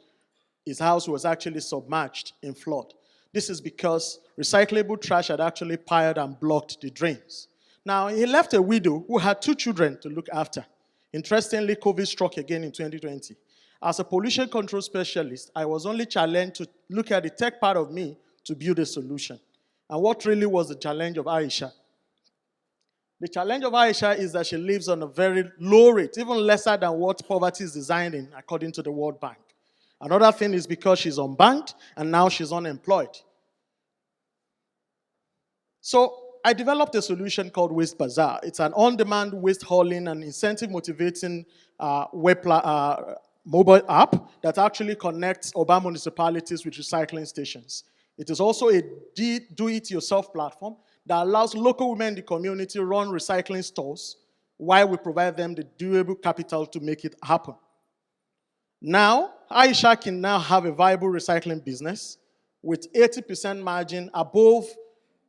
His house was actually submerged in flood. This is because recyclable trash had actually piled and blocked the drains. Now, he left a widow who had 2 children to look after. Interestingly, COVID struck again in 2020. As a pollution control specialist, I was only challenged to look at the tech part of me to build a solution. And what really was the challenge of Aisha? The challenge of Aisha is that she lives on a very low rate, even lesser than what poverty is designed in, according to the World Bank. Another thing is because she's unbanked and now she's unemployed. So I developed a solution called Waste Bazaar. It's an on-demand waste hauling and incentive-motivating mobile app that actually connects urban municipalities with recycling stations. It is also a do-it-yourself platform that allows local women in the community to run recycling stores while we provide them the durable capital to make it happen. Now, Aisha can now have a viable recycling business with 80% margin above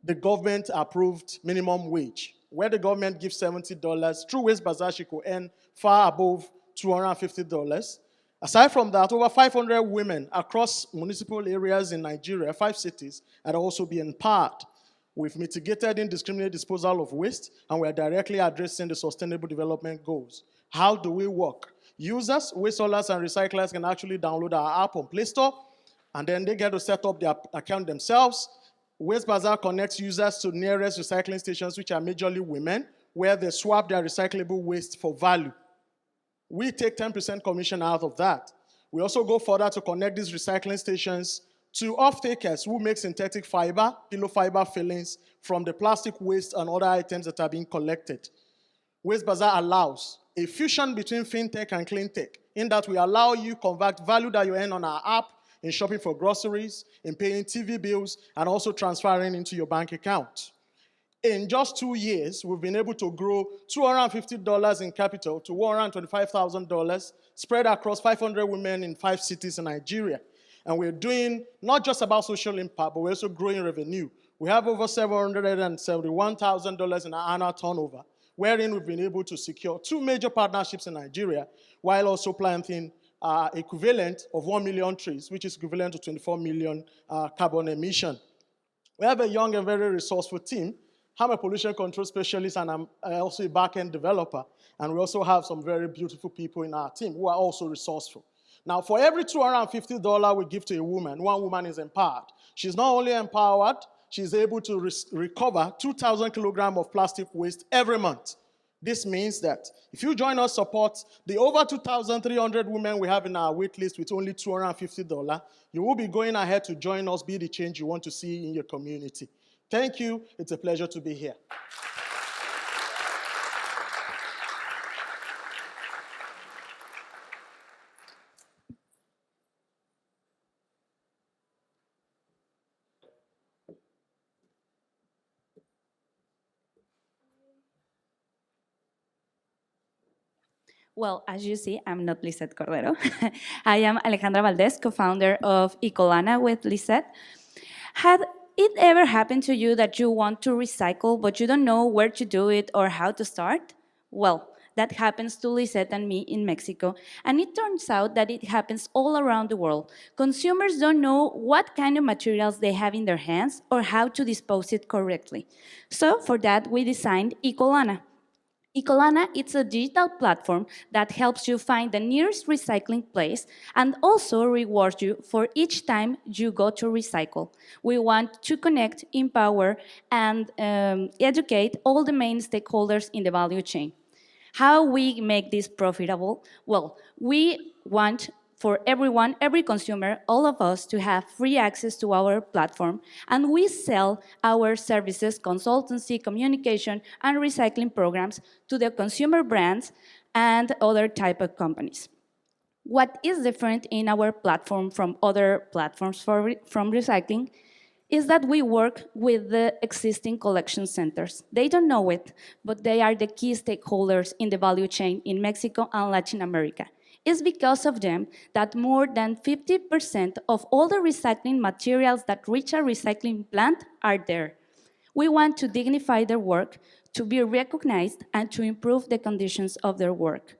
the government-approved minimum wage, where the government gives $70. Through Waste Bazaar, she could earn far above $250. Aside from that, over 500 women across municipal areas in Nigeria, 5 cities, had also been empowered. We've mitigated indiscriminate disposal of waste, and we are directly addressing the Sustainable Development Goals. How do we work? Users, waste haulers, and recyclers can actually download our app on Play Store, and then they get to set up their account themselves. Waste Bazaar connects users to nearest recycling stations, which are majorly women, where they swap their recyclable waste for value. We take 10% commission out of that. We also go further to connect these recycling stations to off-takers who make synthetic fiber, pillow fiber fillings from the plastic waste and other items that are being collected. Waste Bazaar allows a fusion between fintech and cleantech, in that we allow you to convert value that you earn on our app in shopping for groceries, in paying TV bills, and also transferring into your bank account. In just 2 years, we've been able to grow $250 in capital to $125,000, spread across 500 women in 5 cities in Nigeria. And we're doing not just about social impact, but we're also growing revenue. We have over $771,000 in our annual turnover, wherein we've been able to secure 2 major partnerships in Nigeria, while also planting equivalent of 1 million trees, which is equivalent to 24 million carbon emission. We have a young and very resourceful team, I'm a pollution control specialist, and I'm also a back-end developer. And we also have some very beautiful people in our team who are also resourceful. Now, for every $250 we give to a woman, one woman is empowered. She's not only empowered, she's able to recover 2,000 kilograms of plastic waste every month. This means that if you join us support the over 2,300 women we have in our wait list with only $250, you will be going ahead to join us, be the change you want to see in your community. Thank you. It's a pleasure to be here. Well, as you see, I'm not Lisette Cordero. I am Alejandra Valdez, co-founder of Icolana with Lisette. Had it ever happened to you that you want to recycle, but you don't know where to do it or how to start? Well, that happens to Lisette and me in Mexico, and it turns out that it happens all around the world. Consumers don't know what kind of materials they have in their hands or how to dispose it correctly. So for that, we designed Icolana. Icolana is a digital platform that helps you find the nearest recycling place and also rewards you for each time you go to recycle. We want to connect, empower, and educate all the main stakeholders in the value chain. How we make this profitable? Well, we want for everyone, every consumer, all of us to have free access to our platform, and we sell our services, consultancy, communication, and recycling programs to the consumer brands and other type of companies. What is different in our platform from other platforms from recycling is that we work with the existing collection centers. They don't know it, but they are the key stakeholders in the value chain in Mexico and Latin America. It's because of them that more than 50% of all the recycling materials that reach a recycling plant are there. We want to dignify their work, to be recognized, and to improve the conditions of their work.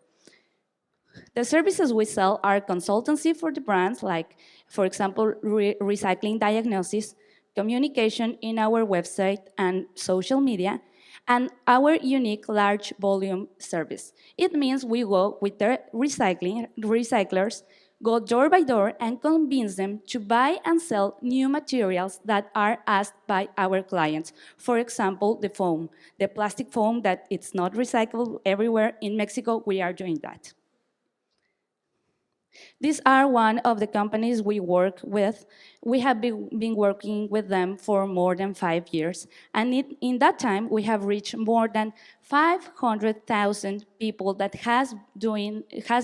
The services we sell are consultancy for the brands, like, for example, recycling diagnosis, communication in our website and social media, and our unique large volume service. It means we go with the recyclers, go door by door and convince them to buy and sell new materials that are asked by our clients. For example, the foam, the plastic foam that it's not recycled everywhere. In Mexico, we are doing that. These are one of the companies we work with. We have been working with them for more than 5 years. And in that time, we have reached more than 500,000 people that has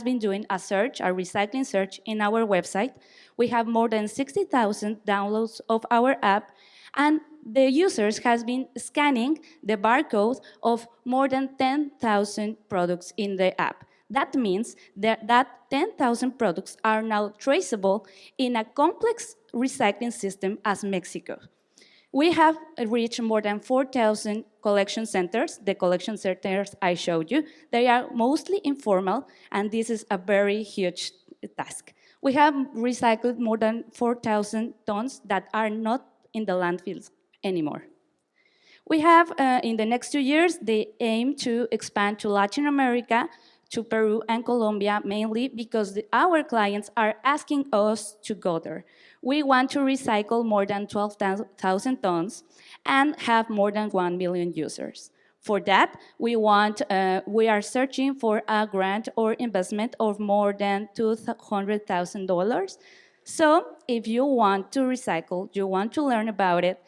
been doing a search, a recycling search in our website. We have more than 60,000 downloads of our app. And the users has been scanning the barcode of more than 10,000 products in the app. That means that 10,000 products are now traceable in a complex recycling system as Mexico. We have reached more than 4,000 collection centers. The collection centers I showed you, they are mostly informal, and this is a very huge task. We have recycled more than 4,000 tons that are not in the landfills anymore. We have, in the next 2 years, the aim to expand to Latin America, to Peru and Colombia, mainly because our clients are asking us to go there. We want to recycle more than 12,000 tons and have more than 1 million users. For that, we are searching for a grant or investment of more than $200,000. So if you want to recycle, you want to learn about it,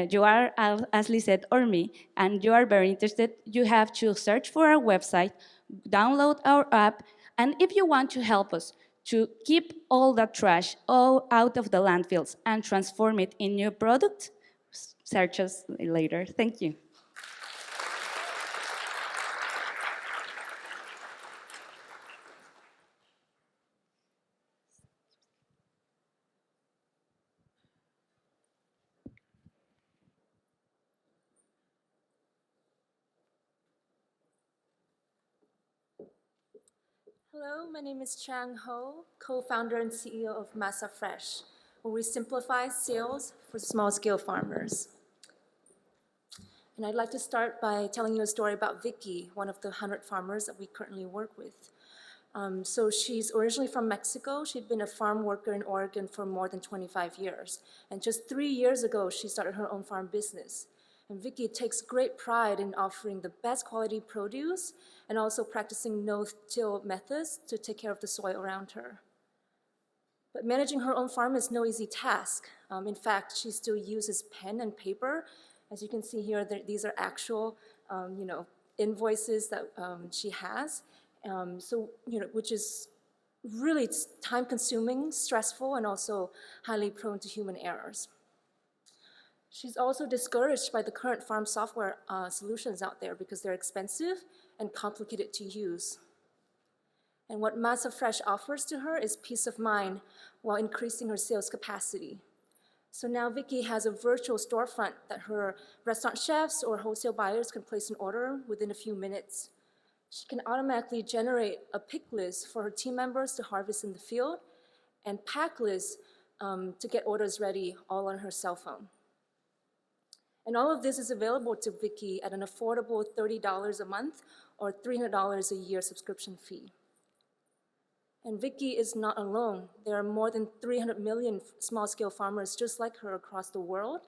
you are, as Lisette or me, and you are very interested, you have to search for our website, download our app, and if you want to help us to keep all that trash all out of the landfills and transform it in new products, search us later. Thank you. Hello, my name is Chang Ho, co-founder and CEO of Masa Fresh, where we simplify sales for small-scale farmers. And I'd like to start by telling you a story about Vicky, one of the 100 farmers that we currently work with. So she's originally from Mexico. She'd been a farm worker in Oregon for more than 25 years. And just 3 years ago, she started her own farm business. And Vicky takes great pride in offering the best quality produce and also practicing no-till methods to take care of the soil around her. But managing her own farm is no easy task. In fact, she still uses pen and paper. As you can see here, these are actual, invoices that she has. Which is really time-consuming, stressful, and also highly prone to human errors. She's also discouraged by the current farm software solutions out there because they're expensive and complicated to use. And what Masa Fresh offers to her is peace of mind while increasing her sales capacity. So now Vicky has a virtual storefront that her restaurant chefs or wholesale buyers can place an order within a few minutes. She can automatically generate a pick list for her team members to harvest in the field and pack lists to get orders ready all on her cell phone. And all of this is available to Vicky at an affordable $30 a month or $300 a year subscription fee. And Vicky is not alone. There are more than 300 million small-scale farmers just like her across the world,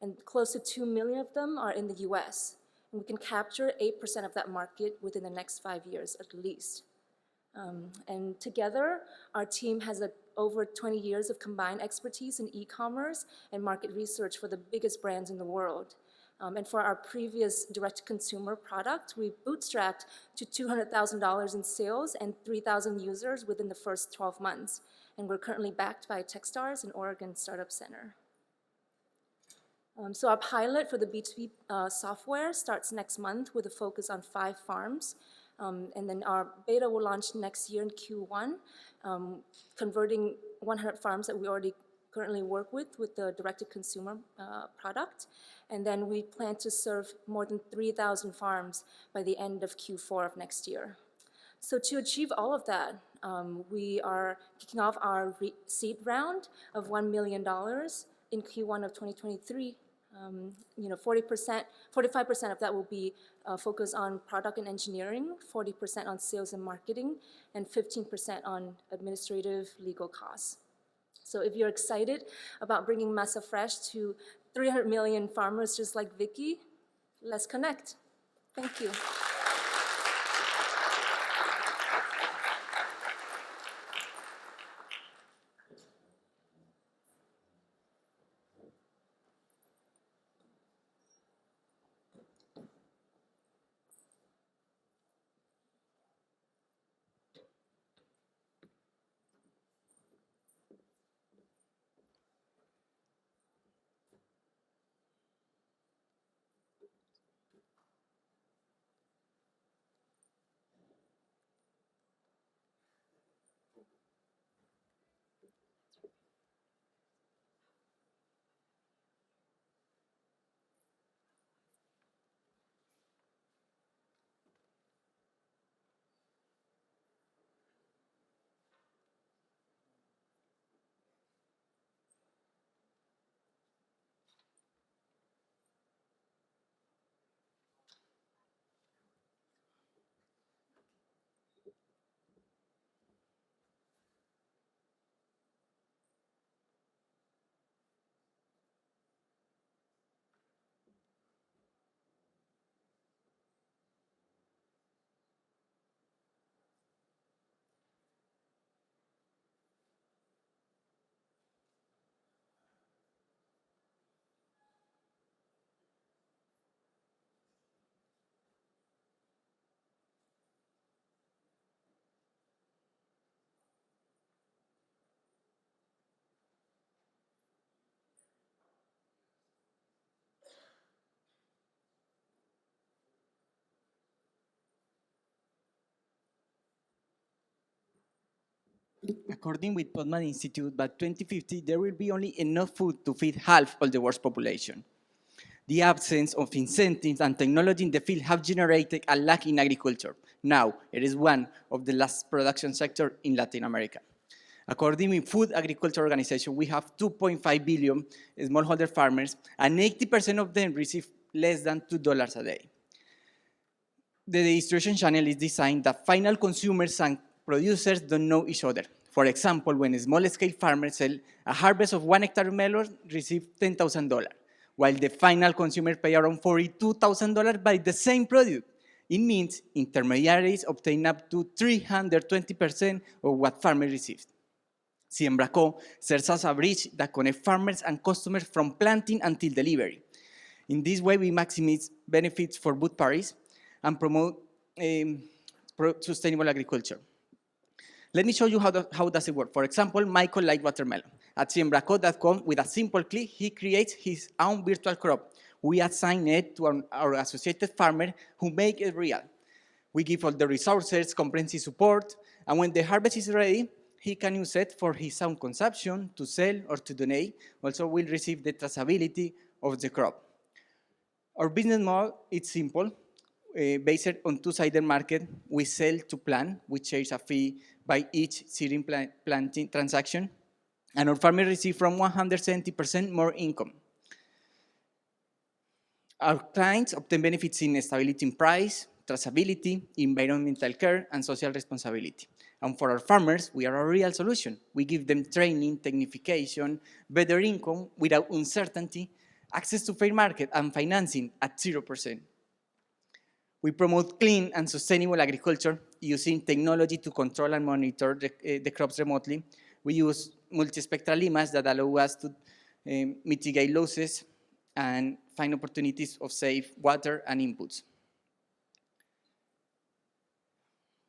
and close to 2 million of them are in the US. And we can capture 8% of that market within the next 5 years at least. And together, our team has over 20 years of combined expertise in e-commerce and market research for the biggest brands in the world. And for our previous direct-to-consumer product, we bootstrapped to $200,000 in sales and 3,000 users within the first 12 months. And we're currently backed by Techstars and Oregon Startup Center. So our pilot for the B2B software starts next month with a focus on 5 farms. And then our beta will launch next year in Q1, converting 100 farms that we already currently work with the direct-to-consumer product. And then we plan to serve more than 3,000 farms by the end of Q4 of next year. So to achieve all of that, we are kicking off our seed round of $1 million in Q1 of 2023. 45% of that will be focused on product and engineering, 40% on sales and marketing, and 15% on administrative legal costs. So if you're excited about bringing Masa Fresh to 300 million farmers just like Vicky, let's connect. Thank you. According with Podman Institute, by 2050, there will be only enough food to feed half of the world's population. The absence of incentives and technology in the field have generated a lack in agriculture. Now, it is one of the last production sectors in Latin America. According to Food Agriculture Organization, we have 2.5 billion smallholder farmers, and 80% of them receive less than $2 a day. The distribution channel is designed that final consumers and producers don't know each other. For example, when small-scale farmers sell a harvest of 1 hectare of melon, receive $10,000, while the final consumer pay around $42,000 by the same product. It means intermediaries obtain up to 320% of what farmers received. SiembraCo serves as a bridge that connects farmers and customers from planting until delivery. In this way, we maximize benefits for both parties and promote sustainable agriculture. Let me show you how does it work. For example, Michael likes watermelon. At SiembraCo.com, with a simple click, he creates his own virtual crop. We assign it to our associated farmer who make it real. We give all the resources, comprehensive support, and when the harvest is ready, he can use it for his own consumption, to sell or to donate. Also, we'll receive the traceability of the crop. Our business model is simple. Based on two-sided market, we sell to plant, we charge a fee by each seeding planting transaction, and our farmers receive from 170% more income. Our clients obtain benefits in stability in price, traceability, environmental care, and social responsibility. And for our farmers, we are a real solution. We give them training, technification, better income without uncertainty, access to fair market, and financing at 0%. We promote clean and sustainable agriculture using technology to control and monitor the crops remotely. We use multispectral image that allow us to mitigate losses and find opportunities of save water and inputs.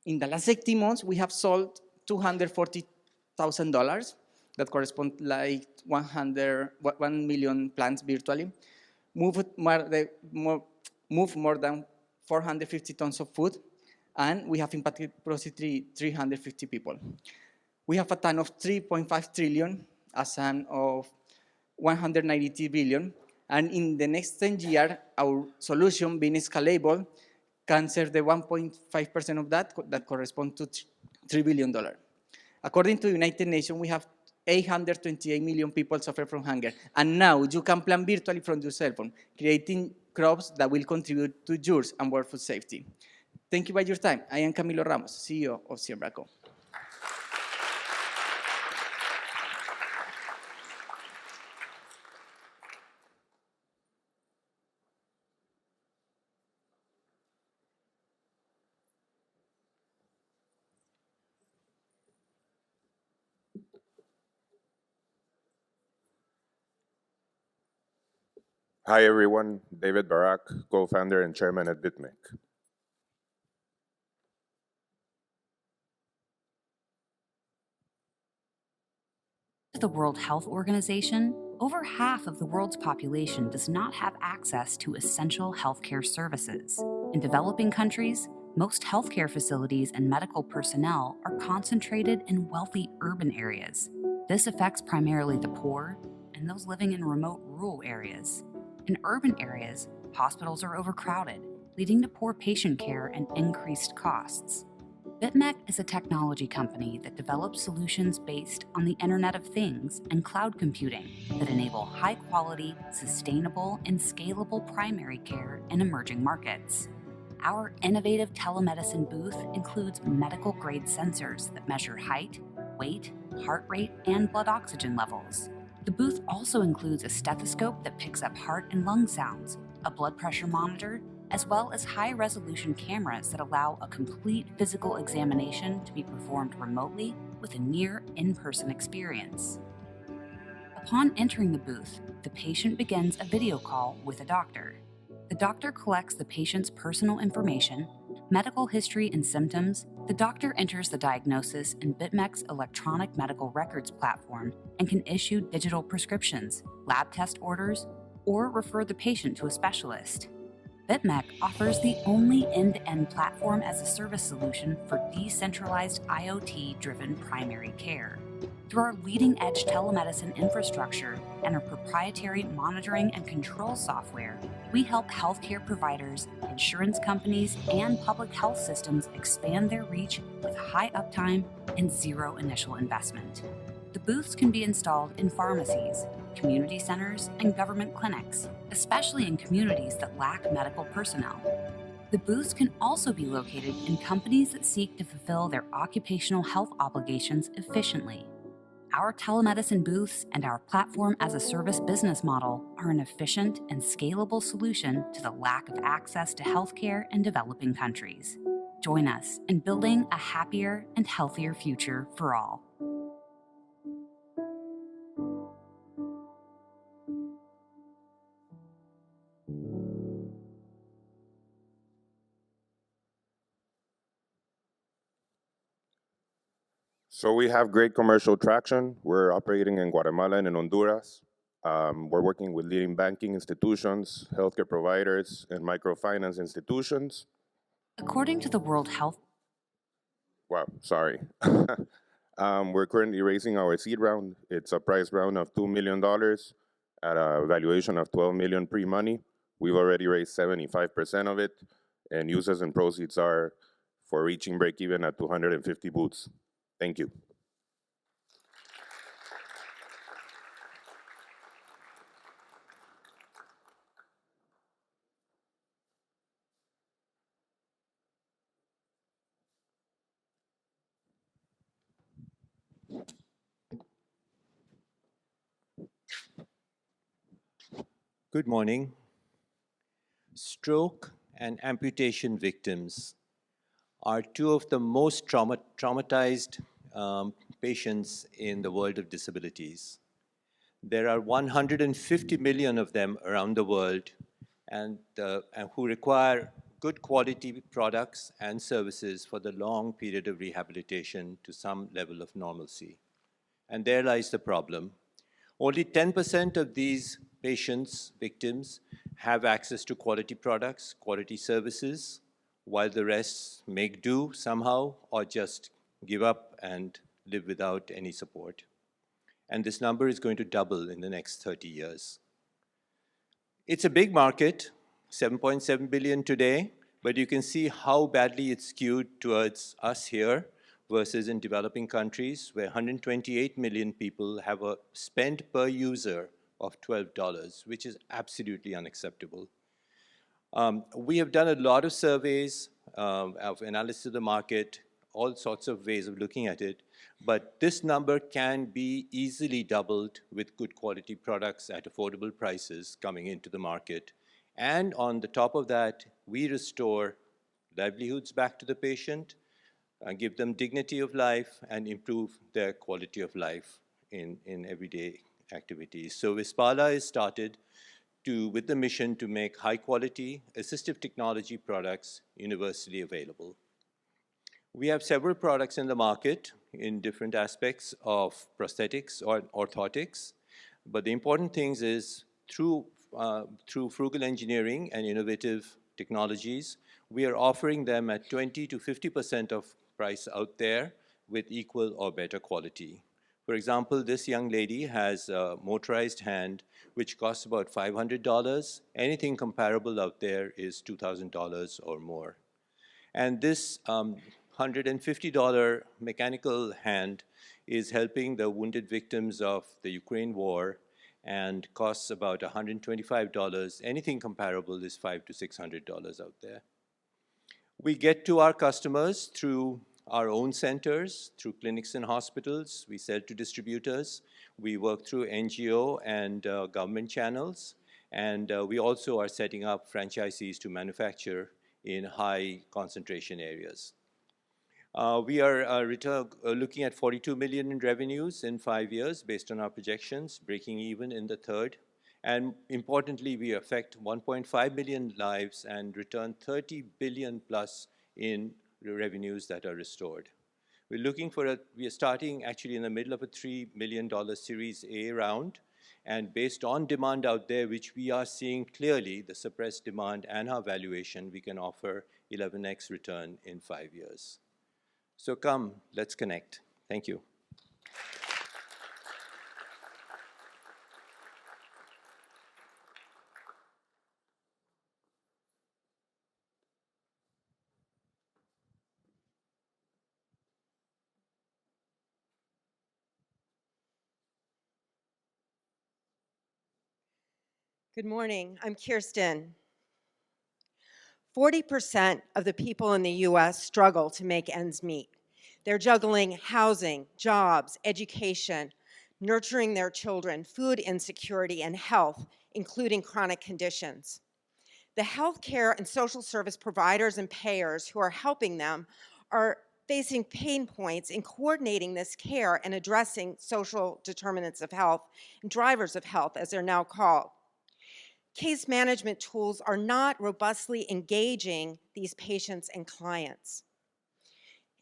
In the last 18 months, we have sold $240,000 that correspond like 1 million plants virtually, moved more than 450 tons of food, and we have impacted approximately 350 people. We have a TAM of 3.5 trillion, a SAM of 193 billion, and in the next 10 years, our solution, being scalable, can serve the 1.5% of that corresponds to $3 billion. According to the United Nations, we have 828 million people suffer from hunger, and now you can plan virtually from your cell phone, creating crops that will contribute to yours and world food safety. Thank you for your time. I am Camilo Ramos, CEO of SiembraCo. Hi everyone, David Barak, co-founder and chairman at Bitmec. The World Health Organization, over half of the world's population does not have access to essential healthcare services. In developing countries, most healthcare facilities and medical personnel are concentrated in wealthy urban areas. This affects primarily the poor and those living in remote rural areas. In urban areas, hospitals are overcrowded, leading to poor patient care and increased costs. Bitmec is a technology company that develops solutions based on the Internet of Things and cloud computing that enable high-quality, sustainable, and scalable primary care in emerging markets. Our innovative telemedicine booth includes medical-grade sensors that measure height, weight, heart rate, and blood oxygen levels. The booth also includes a stethoscope that picks up heart and lung sounds, a blood pressure monitor, as well as high-resolution cameras that allow a complete physical examination to be performed remotely with a near in-person experience. Upon entering the booth, the patient begins a video call with a doctor. The doctor collects the patient's personal information, medical history and symptoms. The doctor enters the diagnosis in Bitmec's electronic medical records platform and can issue digital prescriptions, lab test orders, or refer the patient to a specialist. Bitmec offers the only end-to-end platform-as-a-service solution for decentralized IoT-driven primary care. Through our leading-edge telemedicine infrastructure and our proprietary monitoring and control software, we help healthcare providers, insurance companies, and public health systems expand their reach with high uptime and zero initial investment. The booths can be installed in pharmacies, community centers, and government clinics, especially in communities that lack medical personnel. The booths can also be located in companies that seek to fulfill their occupational health obligations efficiently. Our telemedicine booths and our platform as a service business model are an efficient and scalable solution to the lack of access to healthcare in developing countries. Join us in building a happier and healthier future for all. So we have great commercial traction. We're operating in Guatemala and in Honduras. We're working with leading banking institutions, healthcare providers, and microfinance institutions. According to the World Health Wow, sorry. We're currently raising our seed round. It's a prize round of $2 million at a valuation of $12 million pre-money. We've already raised 75% of it, and uses and proceeds are for reaching break-even at 250 booths. Thank you. Good morning. Stroke and amputation victims are two of the most traumatized patients in the world of disabilities. There are 150 million of them around the world and who require good quality products and services for the long period of rehabilitation to some level of normalcy. And there lies the problem. Only 10% of these patients, victims, have access to quality products, quality services, while the rest make do somehow or just give up and live without any support. And this number is going to double in the next 30 years. It's a big market, 7.7 billion today, but you can see how badly it's skewed towards us here versus in developing countries where 128 million people have a spend per user of $12, which is absolutely unacceptable. We have done a lot of surveys of analysis of the market, all sorts of ways of looking at it, but this number can be easily doubled with good quality products at affordable prices coming into the market. And on the top of that, we restore livelihoods back to the patient, give them dignity of life, and improve their quality of life in everyday activities. So Vispala is started with the mission to make high-quality assistive technology products universally available. We have several products in the market in different aspects of prosthetics or orthotics, but the important things is through frugal engineering and innovative technologies, we are offering them at 20 to 50% of price out there with equal or better quality. For example, this young lady has a motorized hand, which costs about $500. Anything comparable out there is $2,000 or more. And this $150 mechanical hand is helping the wounded victims of the Ukraine war and costs about $125. Anything comparable is $500 to $600 out there. We get to our customers through our own centers, through clinics and hospitals. We sell to distributors. We work through NGO and government channels. And we also are setting up franchisees to manufacture in high concentration areas. We are looking at 42 million in revenues in 5 years based on our projections, breaking even in the third. And importantly, we affect 1.5 million lives and return 30 billion plus in revenues that are restored. We are starting actually in the middle of a $3 million Series A round. And based on demand out there, which we are seeing clearly, the suppressed demand and our valuation, we can offer 11x return in 5 years. So come, let's connect. Thank you. Good morning. I'm Kirsten. 40% of the people in the US struggle to make ends meet. They're juggling housing, jobs, education, nurturing their children, food insecurity, and health, including chronic conditions. The healthcare and social service providers and payers who are helping them are facing pain points in coordinating this care and addressing social determinants of health and drivers of health, as they're now called. Case management tools are not robustly engaging these patients and clients.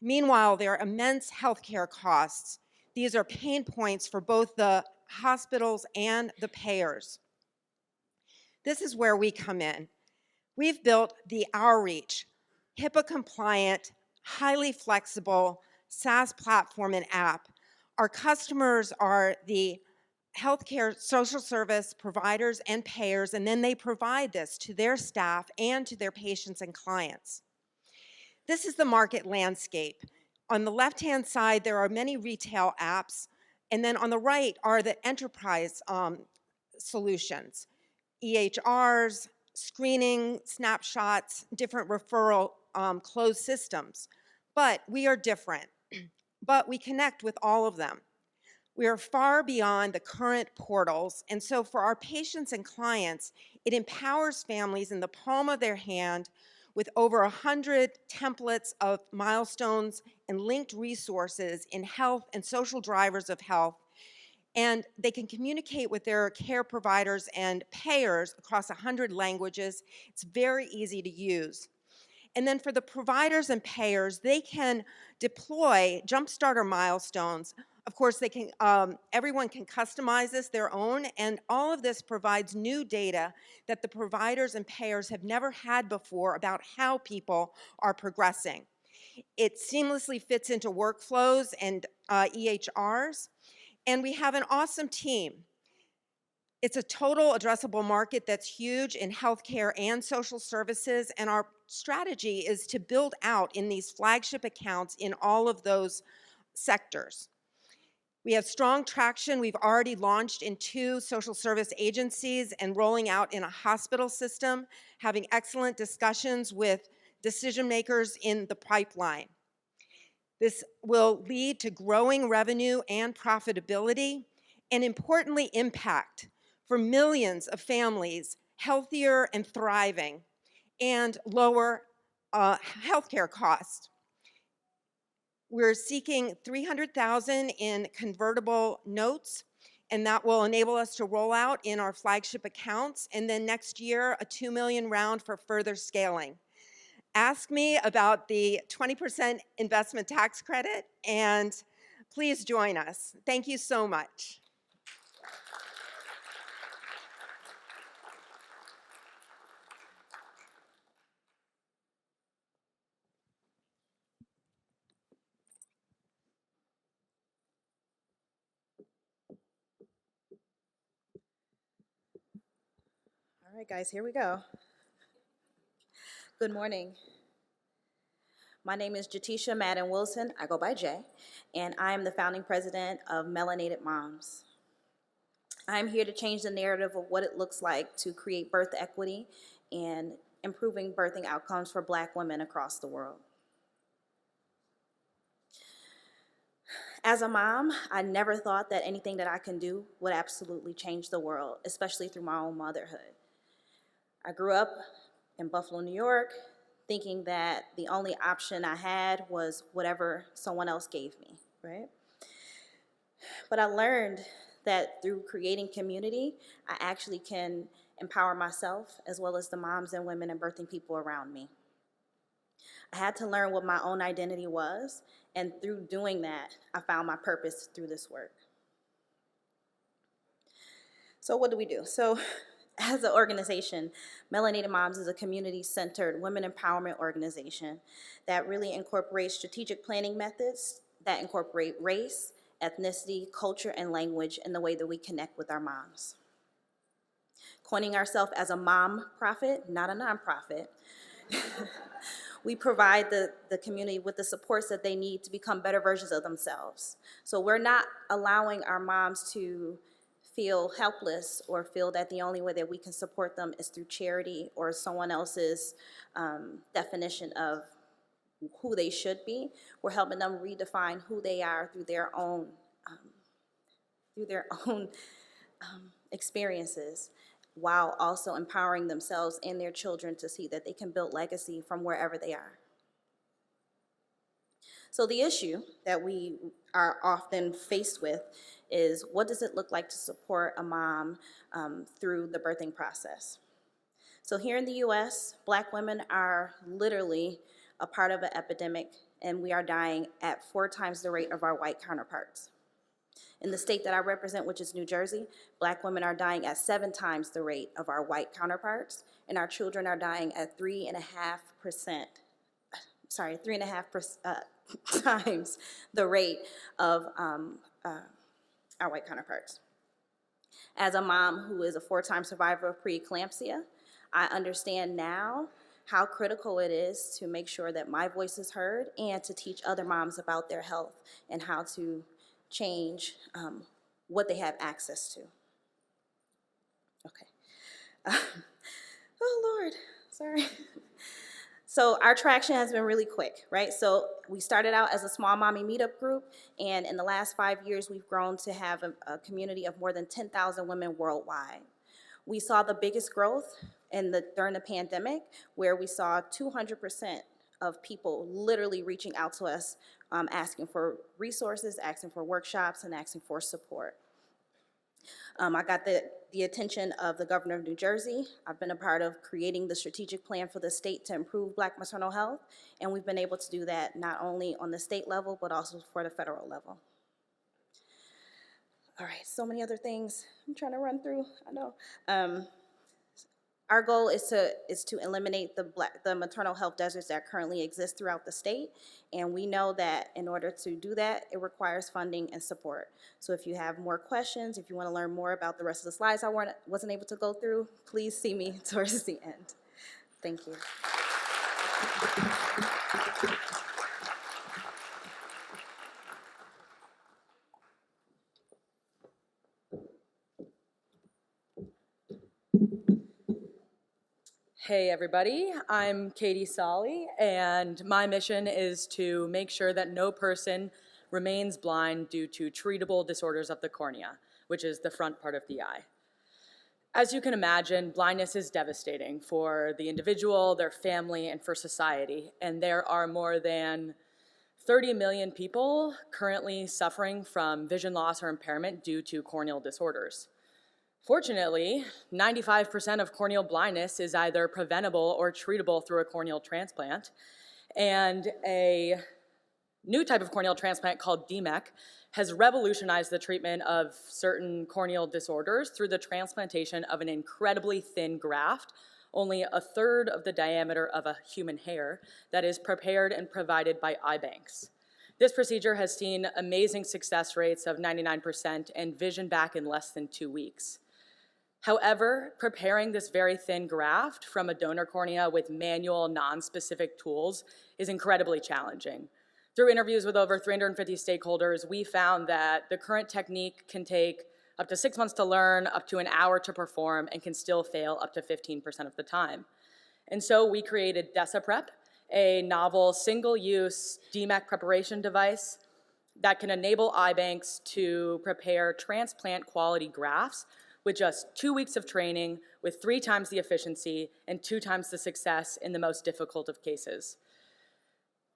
Meanwhile, there are immense healthcare costs. These are pain points for both the hospitals and the payers. This is where we come in. We've built the Outreach, HIPAA-compliant, highly flexible SaaS platform and app. Our customers are the healthcare social service providers and payers, and then they provide this to their staff and to their patients and clients. This is the market landscape. On the left-hand side, there are many retail apps, and then on the right are the enterprise solutions, EHRs, screening, snapshots, different referral closed systems. But we are different, but we connect with all of them. We are far beyond the current portals, and so for our patients and clients, it empowers families in the palm of their hand with over 100 templates of milestones and linked resources in health and social drivers of health, and they can communicate with their care providers and payers across 100 languages. It's very easy to use. And then for the providers and payers, they can deploy Jumpstarter milestones. Of course, they can, everyone can customize this their own, and all of this provides new data that the providers and payers have never had before about how people are progressing. It seamlessly fits into workflows and EHRs, and we have an awesome team. It's a total addressable market that's huge in healthcare and social services, and our strategy is to build out in these flagship accounts in all of those sectors. We have strong traction. We've already launched in 2 social service agencies and rolling out in a hospital system, having excellent discussions with decision makers in the pipeline. This will lead to growing revenue and profitability, and importantly, impact for millions of families, healthier and thriving, and lower healthcare costs. We're seeking $300,000 in convertible notes, and that will enable us to roll out in our flagship accounts, and then next year, a $2 million round for further scaling. Ask me about the 20% investment tax credit, and please join us. Thank you so much. All right, guys, here we go. Good morning. My name is Jatisha Madden-Wilson. I go by Jay, and I am the founding president of Melanated Moms. I'm here to change the narrative of what it looks like to create birth equity and improving birthing outcomes for Black women across the world. As a mom, I never thought that anything that I can do would absolutely change the world, especially through my own motherhood. I grew up in Buffalo, New York, thinking that the only option I had was whatever someone else gave me, right? But I learned that through creating community, I actually can empower myself as well as the moms and women and birthing people around me. I had to learn what my own identity was, and through doing that, I found my purpose through this work. So what do we do? So as an organization, Melanated Moms is a community-centered women empowerment organization that really incorporates strategic planning methods that incorporate race, ethnicity, culture, and language in the way that we connect with our moms. Coining ourselves as a mom profit, not a nonprofit, we provide the community with the supports that they need to become better versions of themselves. So we're not allowing our moms to feel helpless or feel that the only way that we can support them is through charity or someone else's definition of who they should be, we're helping them redefine who they are through their own experiences, while also empowering themselves and their children to see that they can build legacy from wherever they are. So the issue that we are often faced with is, what does it look like to support a mom through the birthing process? So here in the US, Black women are literally a part of an epidemic, and we are dying at 4 times the rate of our white counterparts. In the state that I represent, which is New Jersey, Black women are dying at 7 times the rate of our white counterparts, and our children are dying at 3.5% times the rate of our white counterparts. As a mom who is a 4-time survivor of preeclampsia, I understand now how critical it is to make sure that my voice is heard and to teach other moms about their health and how to change what they have access to. Okay. Oh, Lord, sorry. So our traction has been really quick, right? So we started out as a small mommy meetup group, and in the last 5 years, we've grown to have a community of more than 10,000 women worldwide. We saw the biggest growth during the pandemic, where we saw 200% of people literally reaching out to us, asking for resources, asking for workshops, and asking for support. I got the attention of the governor of New Jersey. I've been a part of creating the strategic plan for the state to improve Black maternal health, and we've been able to do that not only on the state level, but also for the federal level. All right, so many other things I'm trying to run through, I know. Our goal is to eliminate the maternal health deserts that currently exist throughout the state, and we know that in order to do that, it requires funding and support. So if you have more questions, if you want to learn more about the rest of the slides I wasn't able to go through, please see me towards the end. Thank you. Hey everybody, I'm Katie Solly, and my mission is to make sure that no person remains blind due to treatable disorders of the cornea, which is the front part of the eye. As you can imagine, blindness is devastating for the individual, their family, and for society, and there are more than 30 million people currently suffering from vision loss or impairment due to corneal disorders. Fortunately, 95% of corneal blindness is either preventable or treatable through a corneal transplant, and a new type of corneal transplant called DMEC has revolutionized the treatment of certain corneal disorders through the transplantation of an incredibly thin graft, only a third of the diameter of a human hair, that is prepared and provided by eye banks. This procedure has seen amazing success rates of 99% and vision back in less than 2 weeks. However, preparing this very thin graft from a donor cornea with manual, non-specific tools is incredibly challenging. Through interviews with over 350 stakeholders, we found that the current technique can take up to 6 months to learn, up to an hour to perform, and can still fail up to 15% of the time. And so we created DesaPrep, a novel single-use DMEC preparation device that can enable eye banks to prepare transplant-quality grafts with just 2 weeks of training, with 3 times the efficiency and 2 times the success in the most difficult of cases.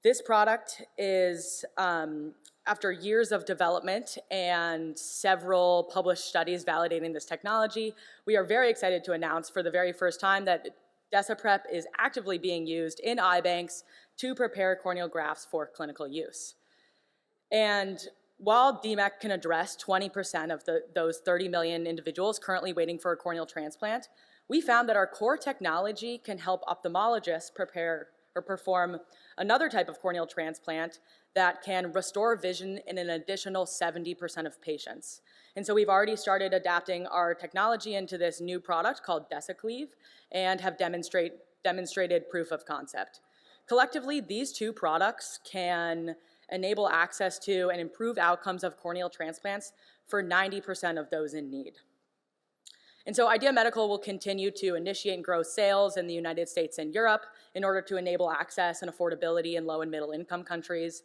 This product is, after years of development and several published studies validating this technology, we are very excited to announce for the very first time that DesaPrep is actively being used in eye banks to prepare corneal grafts for clinical use. And while DMEC can address 20% of those 30 million individuals currently waiting for a corneal transplant, we found that our core technology can help ophthalmologists prepare or perform another type of corneal transplant that can restore vision in an additional 70% of patients. And so we've already started adapting our technology into this new product called DesaCleave and have demonstrated proof of concept. Collectively, these 2 products can enable access to, and improve outcomes of corneal transplants for 90% of those in need. And so Idea Medical will continue to initiate and grow sales in the United States and Europe in order to enable access and affordability in low and middle income countries.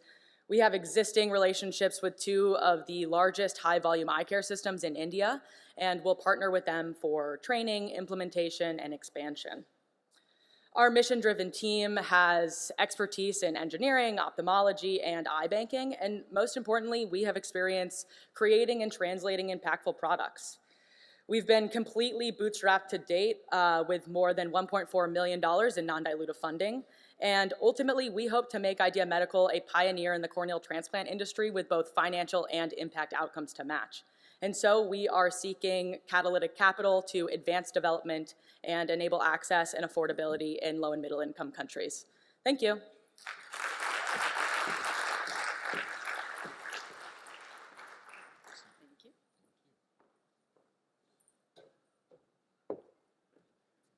We have existing relationships with 2 of the largest high-volume eye care systems in India, and we'll partner with them for training, implementation, and expansion. Our mission-driven team has expertise in engineering, ophthalmology, and eye banking, and most importantly, we have experience creating and translating impactful products. We've been completely bootstrapped to date with more than $1.4 million in non-dilutive funding, and ultimately, we hope to make Idea Medical a pioneer in the corneal transplant industry with both financial and impact outcomes to match. And so we are seeking catalytic capital to advance development and enable access and affordability in low and middle income countries. Thank you.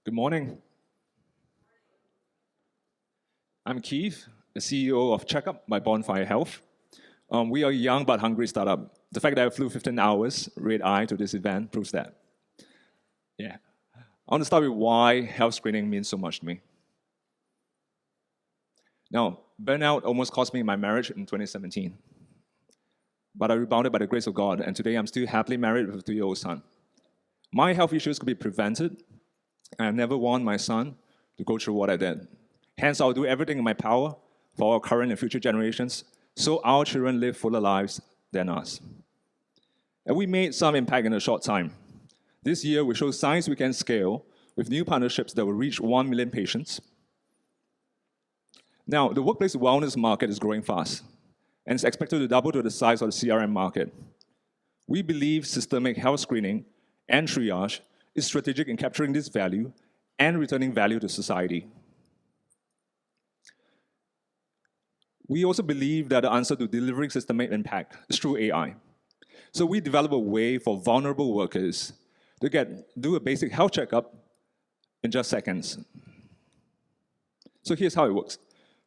Good morning. I'm Keith, the CEO of Checkup by Bonfire Health. We are a young but hungry startup. The fact that I flew 15 hours red-eye to this event proves that. Yeah. I want to start with why health screening means so much to me. Now, burnout almost cost me my marriage in 2017. But I rebounded by the grace of God, and today I'm still happily married with a 3-year-old son. My health issues could be prevented, and I never want my son to go through what I did. Hence, I'll do everything in my power for our current and future generations so our children live fuller lives than us. And we made some impact in a short time. This year, we showed signs we can scale with new partnerships that will reach 1 million patients. Now, the workplace wellness market is growing fast, and it's expected to double to the size of the CRM market. We believe systemic health screening and triage is strategic in capturing this value and returning value to society. We also believe that the answer to delivering systemic impact is through AI. So we develop a way for vulnerable workers to do a basic health checkup in just seconds. So here's how it works.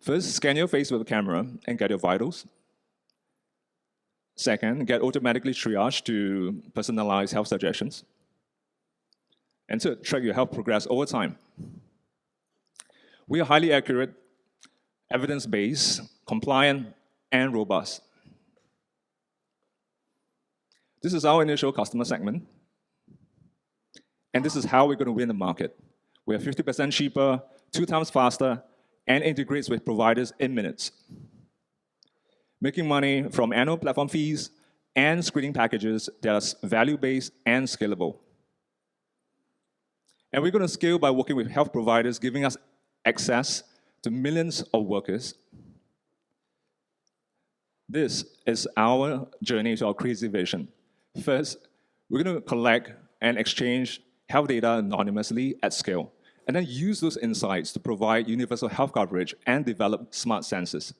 First, scan your face with a camera and get your vitals. Second, get automatically triaged to personalized health suggestions. And third, track your health progress over time. We are highly accurate, evidence-based, compliant, and robust. This is our initial customer segment. And this is how we're going to win the market. We are 50% cheaper, 2 times faster, and integrates with providers in minutes. Making money from annual platform fees and screening packages that are value-based and scalable. And we're going to scale by working with health providers, giving us access to millions of workers. This is our journey to our crazy vision. First, we're going to collect and exchange health data anonymously at scale, and then use those insights to provide universal health coverage and develop smart sensors.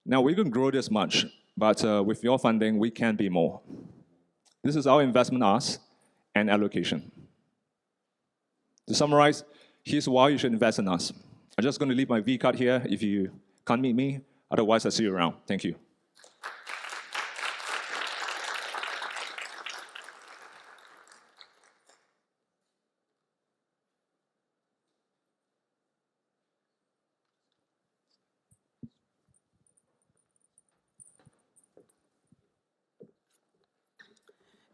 Now, we're going to grow this much, but with your funding, we can be more. This is our investment ask and allocation. To summarize, here's why you should invest in us. I'm just going to leave my V card here if you can't meet me. Otherwise, I'll see you around. Thank you.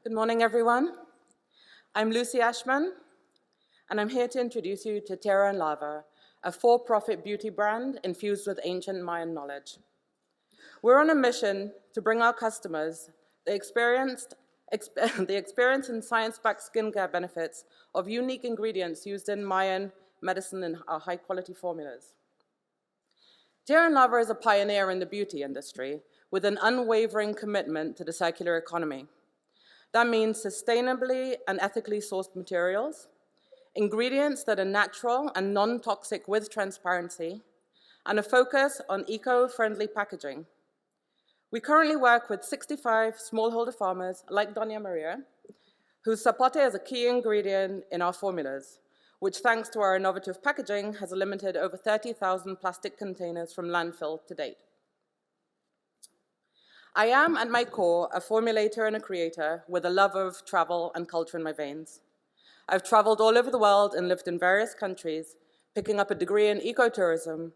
Good morning, everyone. I'm Lucy Ashman, and I'm here to introduce you to Terra & Lava, a for-profit beauty brand infused with ancient Mayan knowledge. We're on a mission to bring our customers the experience and science-backed skincare benefits of unique ingredients used in Mayan medicine and our high-quality formulas. Terra & Lava is a pioneer in the beauty industry with an unwavering commitment to the circular economy. That means sustainably and ethically sourced materials, ingredients that are natural and non-toxic with transparency, and a focus on eco-friendly packaging. We currently work with 65 smallholder farmers like Doña Maria whose zapate is a key ingredient in our formulas, which thanks to our innovative packaging has eliminated over 30,000 plastic containers from landfill to date. I am, at my core, a formulator and a creator with a love of travel and culture in my veins. I've traveled all over the world and lived in various countries, picking up a degree in ecotourism,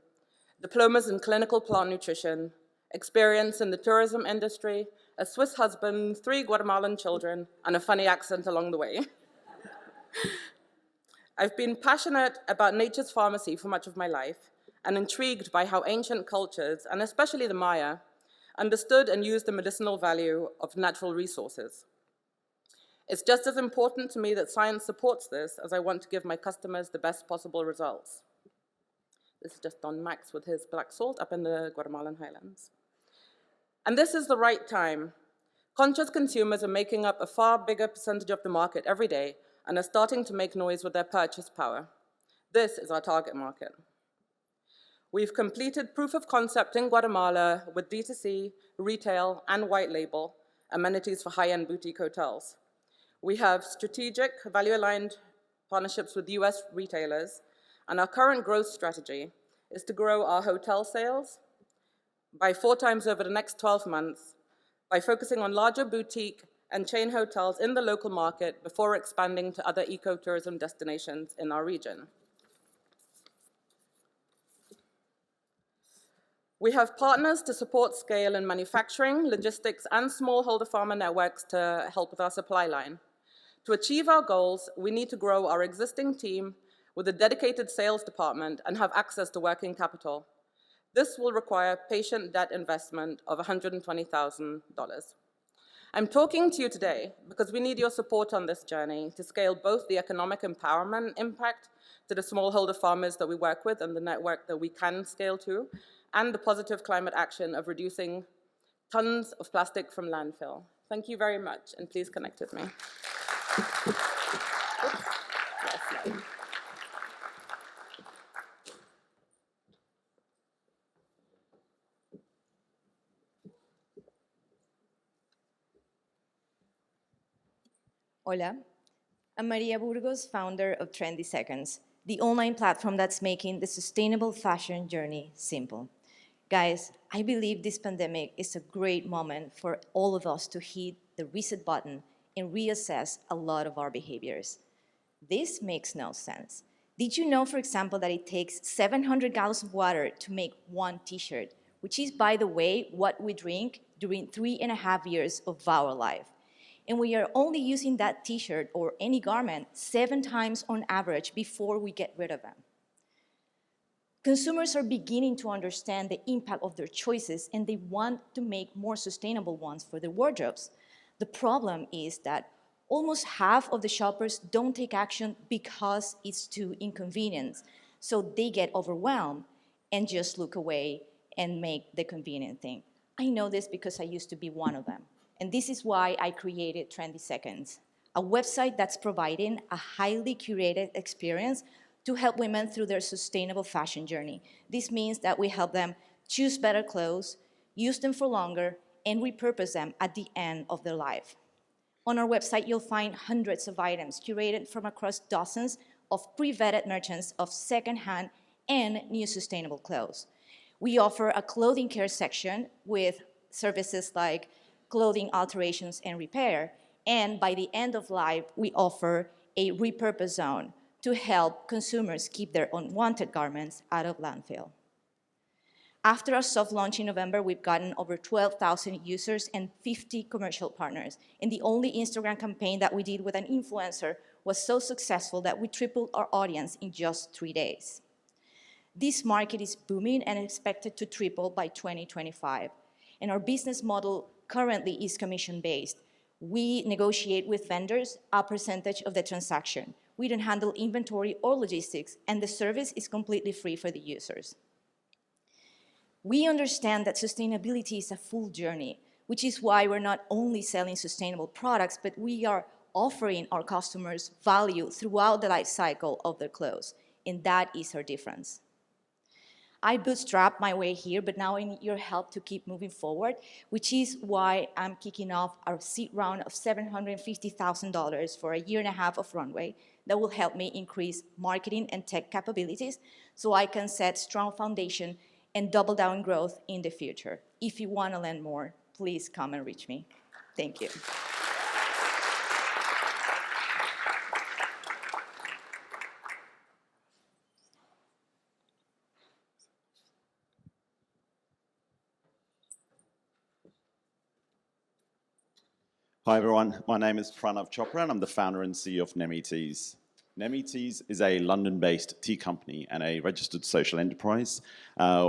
diplomas in clinical plant nutrition, experience in the tourism industry, a Swiss husband, 3 Guatemalan children, and a funny accent along the way. I've been passionate about nature's pharmacy for much of my life and intrigued by how ancient cultures, and especially the Maya, understood and used the medicinal value of natural resources. It's just as important to me that science supports this as I want to give my customers the best possible results. This is just Don Max with his black salt up in the Guatemalan highlands. And this is the right time. Conscious consumers are making up a far bigger percentage of the market every day and are starting to make noise with their purchase power. This is our target market. We've completed proof of concept in Guatemala with D2C, retail, and white label, amenities for high-end boutique hotels. We have strategic, value-aligned partnerships with US retailers, and our current growth strategy is to grow our hotel sales by 4 times over the next 12 months by focusing on larger boutique and chain hotels in the local market before expanding to other ecotourism destinations in our region. We have partners to support scale in manufacturing, logistics, and smallholder farmer networks to help with our supply line. To achieve our goals, we need to grow our existing team with a dedicated sales department and have access to working capital. This will require patient debt investment of $120,000. I'm talking to you today because we need your support on this journey to scale both the economic empowerment impact to the smallholder farmers that we work with and the network that we can scale to, and the positive climate action of reducing tons of plastic from landfill. Thank you very much, and please connect with me. Hola, I'm Maria Burgos, founder of Trendy Seconds, the online platform that's making the sustainable fashion journey simple. Guys, I believe this pandemic is a great moment for all of us to hit the reset button and reassess a lot of our behaviors. This makes no sense. Did you know, for example, that it takes 700 gallons of water to make one t-shirt, which is, by the way, what we drink during 3.5 years of our life? And we are only using that t-shirt or any garment 7 times on average before we get rid of them. Consumers are beginning to understand the impact of their choices, and they want to make more sustainable ones for their wardrobes. The problem is that almost half of the shoppers don't take action because it's too inconvenient. So they get overwhelmed and just look away and make the convenient thing. I know this because I used to be one of them. And this is why I created Trendy Seconds, a website that's providing a highly curated experience to help women through their sustainable fashion journey. This means that we help them choose better clothes, use them for longer, and repurpose them at the end of their life. On our website, you'll find hundreds of items curated from across dozens of pre-vetted merchants of secondhand and new sustainable clothes. We offer a clothing care section with services like clothing alterations and repair, and by the end of life, we offer a repurpose zone to help consumers keep their unwanted garments out of landfill. After our soft launch in November, we've gotten over 12,000 users and 50 commercial partners. And the only Instagram campaign that we did with an influencer was so successful that we tripled our audience in just 3 days. This market is booming and expected to triple by 2025. And our business model currently is commission-based. We negotiate with vendors a percentage of the transaction. We don't handle inventory or logistics, and the service is completely free for the users. We understand that sustainability is a full journey, which is why we're not only selling sustainable products, but we are offering our customers value throughout the life cycle of their clothes, and that is our difference. I bootstrapped my way here, but now I need your help to keep moving forward, which is why I'm kicking off our seed round of $750,000 for a year and a half of runway that will help me increase marketing and tech capabilities so I can set strong foundation and double down growth in the future. If you want to learn more, please come and reach me. Thank you. Hi everyone, my name is Pranav Chopra and I'm the founder and CEO of Nemi Teas. Nemi Teas is a London-based tea company and a registered social enterprise.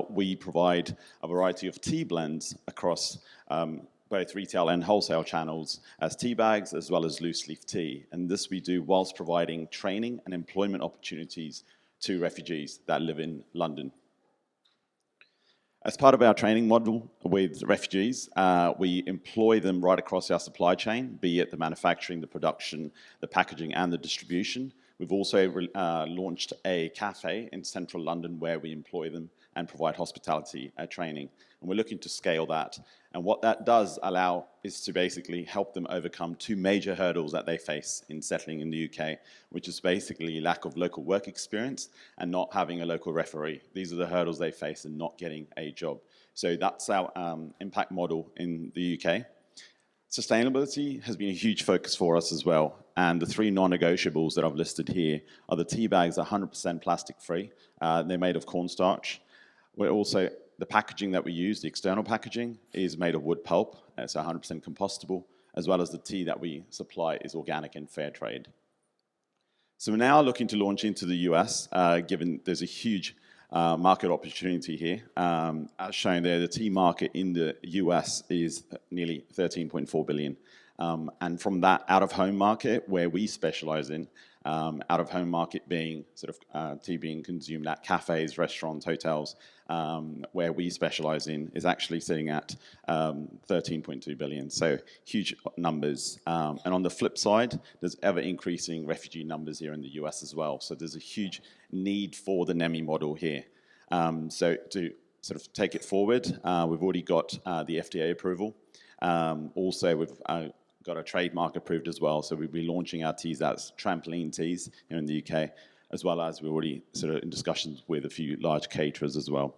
We provide a variety of tea blends across both retail and wholesale channels as tea bags as well as loose leaf tea. And this we do whilst providing training and employment opportunities to refugees that live in London. As part of our training model with refugees, we employ them right across our supply chain, be it the manufacturing, the production, the packaging, and the distribution. We've also launched a cafe in central London where we employ them and provide hospitality training. And we're looking to scale that. And what that does allow is to basically help them overcome two major hurdles that they face in settling in the UK, which is basically lack of local work experience and not having a local referee. These are the hurdles they face in not getting a job. So that's our impact model in the UK. Sustainability has been a huge focus for us as well. And the three non-negotiables that I've listed here are the tea bags are 100% plastic free. They're made of cornstarch. We're also, the packaging that we use, the external packaging, is made of wood pulp. It's 100% compostable, as well as the tea that we supply is organic and fair trade. So we're now looking to launch into the US, given there's a huge market opportunity here. As shown there, the tea market in the US is nearly 13.4 billion. And from that out-of-home market, where we specialize in, out-of-home market being sort of tea being consumed at cafes, restaurants, hotels, where we specialize in, is actually sitting at 13.2 billion. So huge numbers. And on the flip side, there's ever-increasing refugee numbers here in the US as well. So there's a huge need for the NEMI model here. So to sort of take it forward, we've already got the FDA approval. Also, we've got a trademark approved as well. So we'll be launching our teas as trampoline teas here in the UK, as well as we're already sort of in discussions with a few large caterers as well.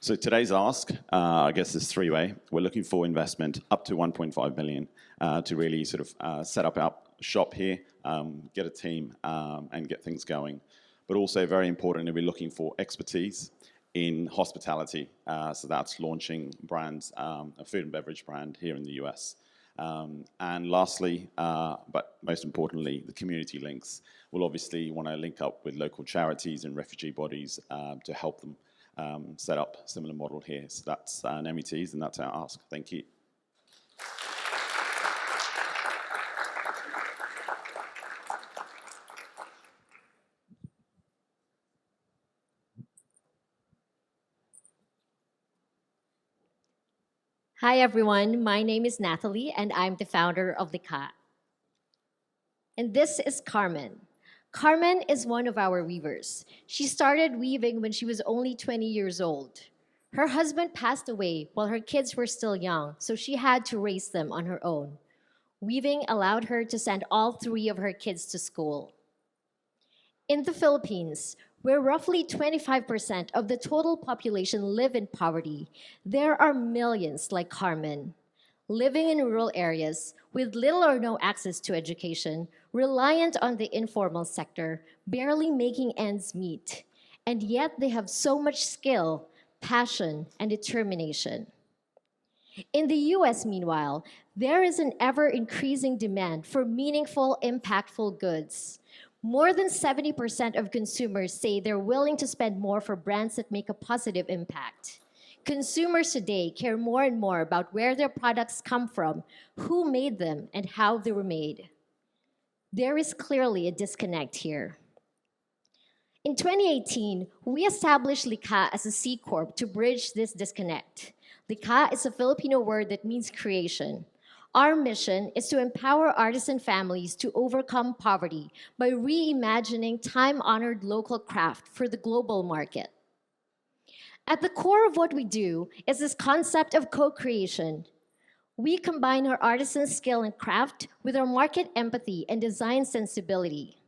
So today's ask, I guess, is three-way. We're looking for investment up to 1.5 million to really sort of set up our shop here, get a team, and get things going. But also, very importantly, we're looking for expertise in hospitality. So that's launching brands, a food and beverage brand here in the US. And lastly, but most importantly, the community links. We'll obviously want to link up with local charities and refugee bodies to help them set up a similar model here. So that's Nemi Teas, and that's our ask. Thank you. Hi everyone, my name is Nathalie and I'm the founder of RADIKAL. And this is Carmen. Carmen is one of our weavers. She started weaving when she was only 20 years old. Her husband passed away while her kids were still young, so she had to raise them on her own. Weaving allowed her to send all three of her kids to school. In the Philippines, where roughly 25% of the total population live in poverty, there are millions like Carmen, living in rural areas with little or no access to education, reliant on the informal sector, barely making ends meet, and yet they have so much skill, passion, and determination. In the US, meanwhile, there is an ever-increasing demand for meaningful, impactful goods. More than 70% of consumers say they're willing to spend more for brands that make a positive impact. Consumers today care more and more about where their products come from, who made them, and how they were made. There is clearly a disconnect here. In 2018, we established LIKA as a C Corp to bridge this disconnect. LIKA is a Filipino word that means creation. Our mission is to empower artisan families to overcome poverty by reimagining time-honored local craft for the global market. At the core of what we do is this concept of co-creation. We combine our artisan skill and craft with our market empathy and design sensibility.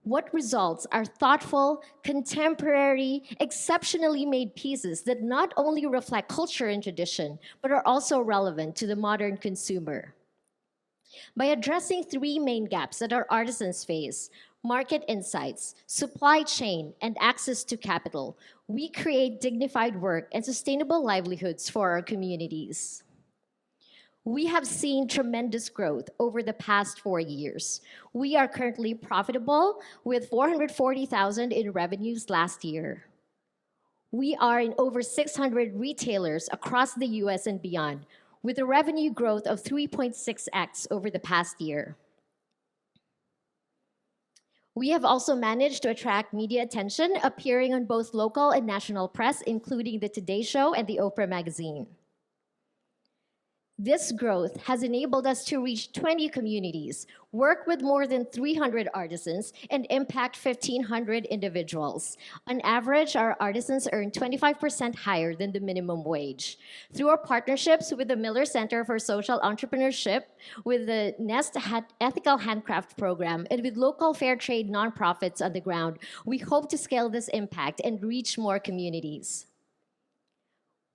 What results are thoughtful, contemporary, exceptionally made pieces that not only reflect culture and tradition, but are also relevant to the modern consumer. By addressing three main gaps that our artisans face, market insights, supply chain, and access to capital, we create dignified work and sustainable livelihoods for our communities. We have seen tremendous growth over the past 4 years. We are currently profitable with $440,000 in revenues last year. We are in over 600 retailers across the US and beyond, with a revenue growth of 3.6x over the past year. We have also managed to attract media attention, appearing on both local and national press, including the Today Show and the Oprah magazine. This growth has enabled us to reach 20 communities, work with more than 300 artisans, and impact 1,500 individuals. On average, our artisans earn 25% higher than the minimum wage. Through our partnerships with the Miller Center for Social Entrepreneurship, with the Nest Ethical Handcraft Program, and with local fair trade nonprofits on the ground, we hope to scale this impact and reach more communities.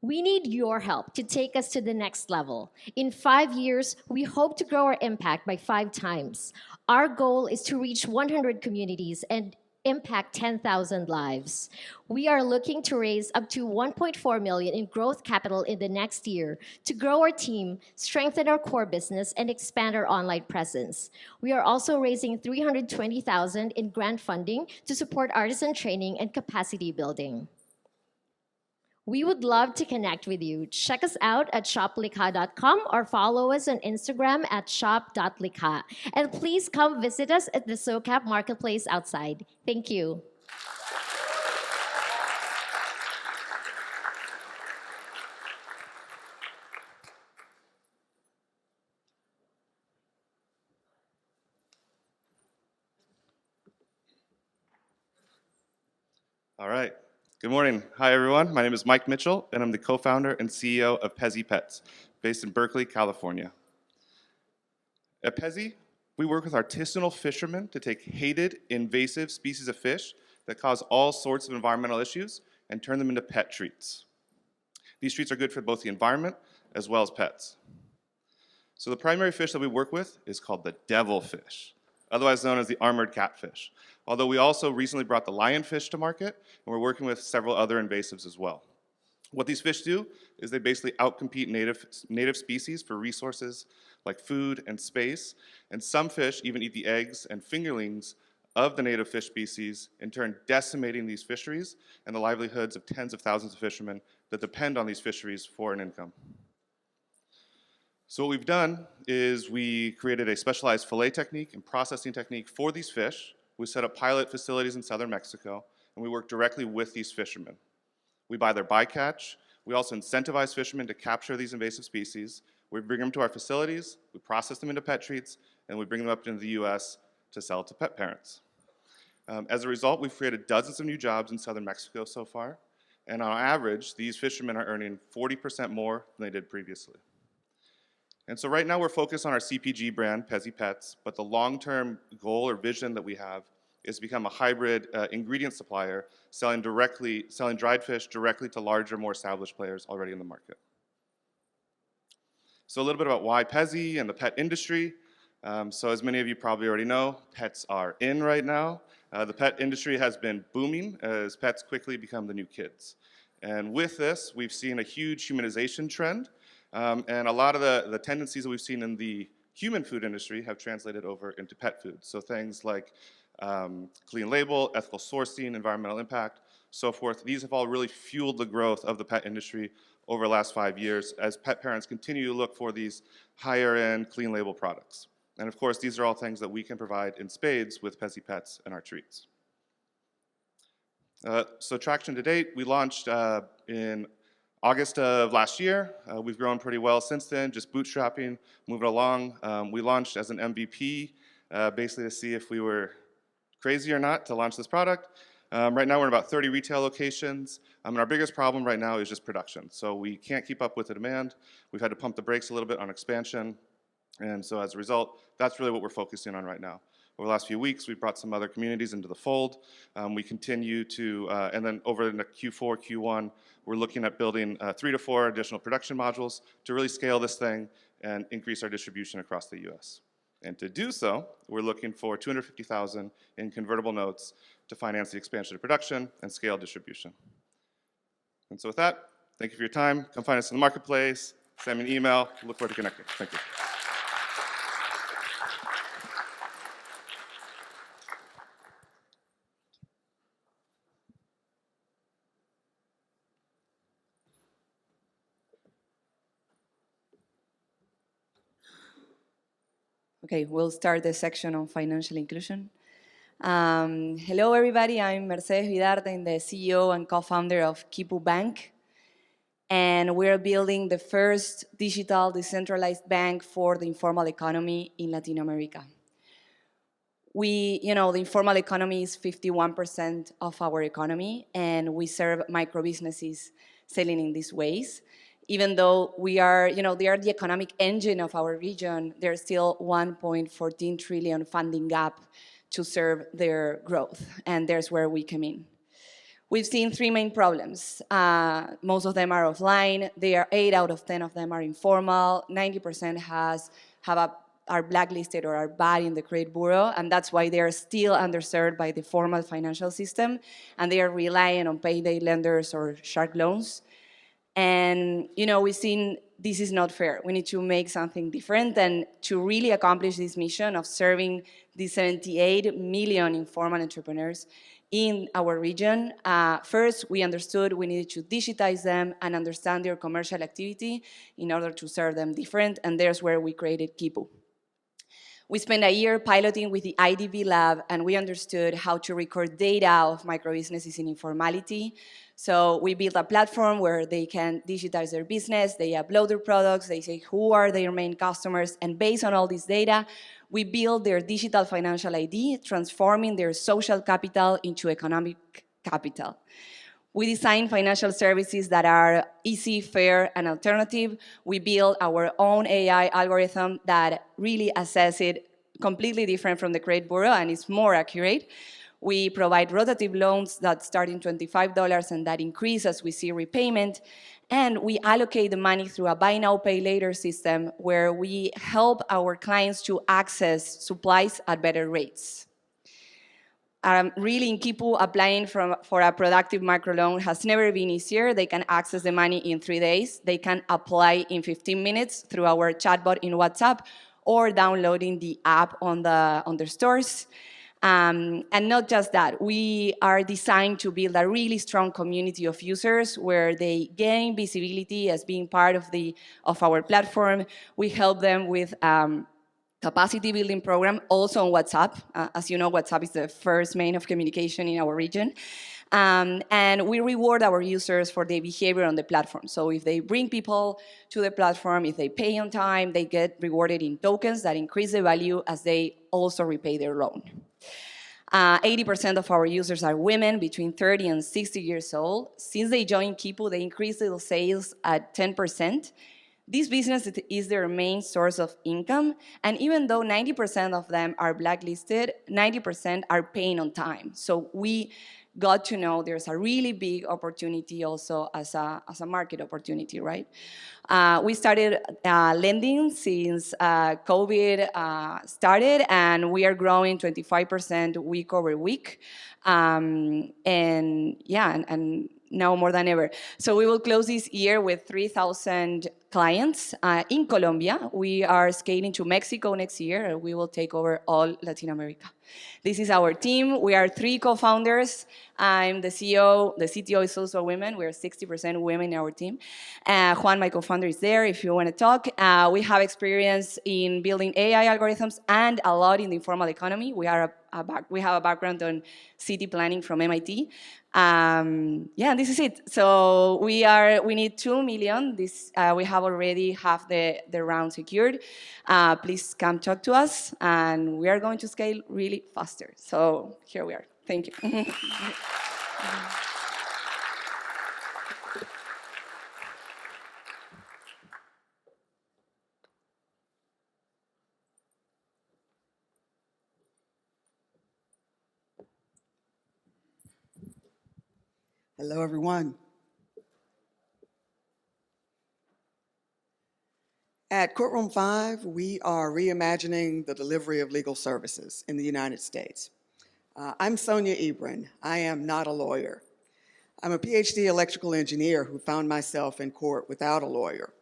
We need your help to take us to the next level. In 5 years, we hope to grow our impact by 5 times. Our goal is to reach 100 communities and impact 10,000 lives. We are looking to raise up to $1.4 million in growth capital in the next year to grow our team, strengthen our core business, and expand our online presence. We are also raising $320,000 in grant funding to support artisan training and capacity building. We would love to connect with you. Check us out at shoplikha.com or follow us on Instagram at shop.likha. And please come visit us at the SOCAP Marketplace outside. Thank you. All right. Good morning. Hi, everyone. My name is Mike Mitchell, and I'm the co-founder and CEO of Pezzy Pets, based in Berkeley, California. At Pezzy, we work with artisanal fishermen to take hated, invasive species of fish that cause all sorts of environmental issues and turn them into pet treats. These treats are good for both the environment as well as pets. So the primary fish that we work with is called the devilfish, otherwise known as the armored catfish. Although we also recently brought the lionfish to market, and we're working with several other invasives as well. What these fish do is they basically outcompete native species for resources like food and space, and some fish even eat the eggs and fingerlings of the native fish species, in turn decimating these fisheries and the livelihoods of tens of thousands of fishermen that depend on these fisheries for an income. So what we've done is we created a specialized fillet technique and processing technique for these fish. We set up pilot facilities in southern Mexico, and we work directly with these fishermen. We buy their bycatch. We also incentivize fishermen to capture these invasive species. We bring them to our facilities, we process them into pet treats, and we bring them up into the US to sell to pet parents. As a result, we've created dozens of new jobs in southern Mexico so far, and on average, these fishermen are earning 40% more than they did previously. And so right now we're focused on our CPG brand, Pezzy Pets, but the long-term goal or vision that we have is to become a hybrid ingredient supplier, selling dried fish directly to larger, more established players already in the market. So a little bit about why Pezzy and the pet industry. So as many of you probably already know, pets are in right now. The pet industry has been booming as pets quickly become the new kids. And with this, we've seen a huge humanization trend. And a lot of the tendencies that we've seen in the human food industry have translated over into pet food. So things like clean label, ethical sourcing, environmental impact, so forth. These have all really fueled the growth of the pet industry over the last 5 years as pet parents continue to look for these higher end clean label products. And of course, these are all things that we can provide in spades with Pezzy Pets and our treats. So traction to date, we launched in August of last year. We've grown pretty well since then, just bootstrapping, moving along. We launched as an MVP, basically to see if we were crazy or not to launch this product. Right now, we're in about 30 retail locations. And our biggest problem right now is just production. So we can't keep up with the demand. We've had to pump the brakes a little bit on expansion. And so as a result, that's really what we're focusing on right now. Over the last few weeks, we've brought some other communities into the fold. We continue to, and then over in the Q4, Q1, we're looking at building 3 to 4 additional production modules to really scale this thing and increase our distribution across the US. And to do so, we're looking for $250,000 in convertible notes to finance the expansion of production and scale distribution. And so with that, thank you for your time. Come find us in the marketplace, send me an email. Look forward to connecting. Thank you. Okay, we'll start the section on financial inclusion. Hello, everybody. I'm Mercedes Vidarte. I'm the CEO and co-founder of Kipu Bank. And we're building the first digital decentralized bank for the informal economy in Latin America. The informal economy is 51% of our economy, and we serve micro businesses selling in these ways. Even though they are the economic engine of our region, there's still 1.14 trillion funding gap to serve their growth, and there's where we come in. We've seen 3 main problems. Most of them are offline. 8 out of 10 of them are informal. 90% are blacklisted or are bad in the credit bureau, and that's why they are still underserved by the formal financial system, and they are relying on payday lenders or shark loans. And we've seen this is not fair. We need to make something different, and to really accomplish this mission of serving the 78 million informal entrepreneurs in our region, first we understood we needed to digitize them and understand their commercial activity in order to serve them different, and there's where we created Kipu. We spent a year piloting with the IDB lab, and we understood how to record data of microbusinesses in informality. So we built a platform where they can digitize their business, they upload their products, they say who are their main customers, and based on all this data, we build their digital financial ID, transforming their social capital into economic capital. We design financial services that are easy, fair, and alternative. We build our own AI algorithm that really assesses it completely different from the credit bureau and is more accurate. We provide rotative loans that start in $25 and that increase as we see repayment. And we allocate the money through a buy now, pay later system where we help our clients to access supplies at better rates. Really in Kipu, applying for a productive microloan has never been easier. They can access the money in 3 days. They can apply in 15 minutes through our chatbot in WhatsApp or downloading the app on their stores. And not just that, we are designed to build a really strong community of users where they gain visibility as being part of our platform. We help them with capacity building program, also on WhatsApp. As you know, WhatsApp is the first main of communication in our region. And we reward our users for their behavior on the platform. So if they bring people to the platform, if they pay on time, they get rewarded in tokens that increase the value as they also repay their loan. 80% of our users are women between 30 and 60 years old. Since they joined Kipu, they increased their sales at 10%. This business is their main source of income, and even though 90% of them are blacklisted, 90% are paying on time. So we got to know there's a really big opportunity also as a market opportunity, right? We started lending since COVID started, and we are growing 25% week over week. And now more than ever. So we will close this year with 3,000 clients in Colombia. We are scaling to Mexico next year, and we will take over all Latin America. This is our team. We are 3 co-founders. I'm the CEO. The CTO is also a woman. We are 60% women in our team. Juan, my co-founder, is there if you want to talk. We have experience in building AI algorithms and a lot in the informal economy. We have a background on city planning from MIT. This is it. So we need 2 million. We have already half the round secured. Please come talk to us, and we are going to scale really faster. So here we are. Thank you. Thank you. Hello, everyone. At Courtroom 5, we are reimagining the delivery of legal services in the United States. I'm Sonia Ebrin. I am not a lawyer. I'm a PhD electrical engineer who found myself in court without a lawyer.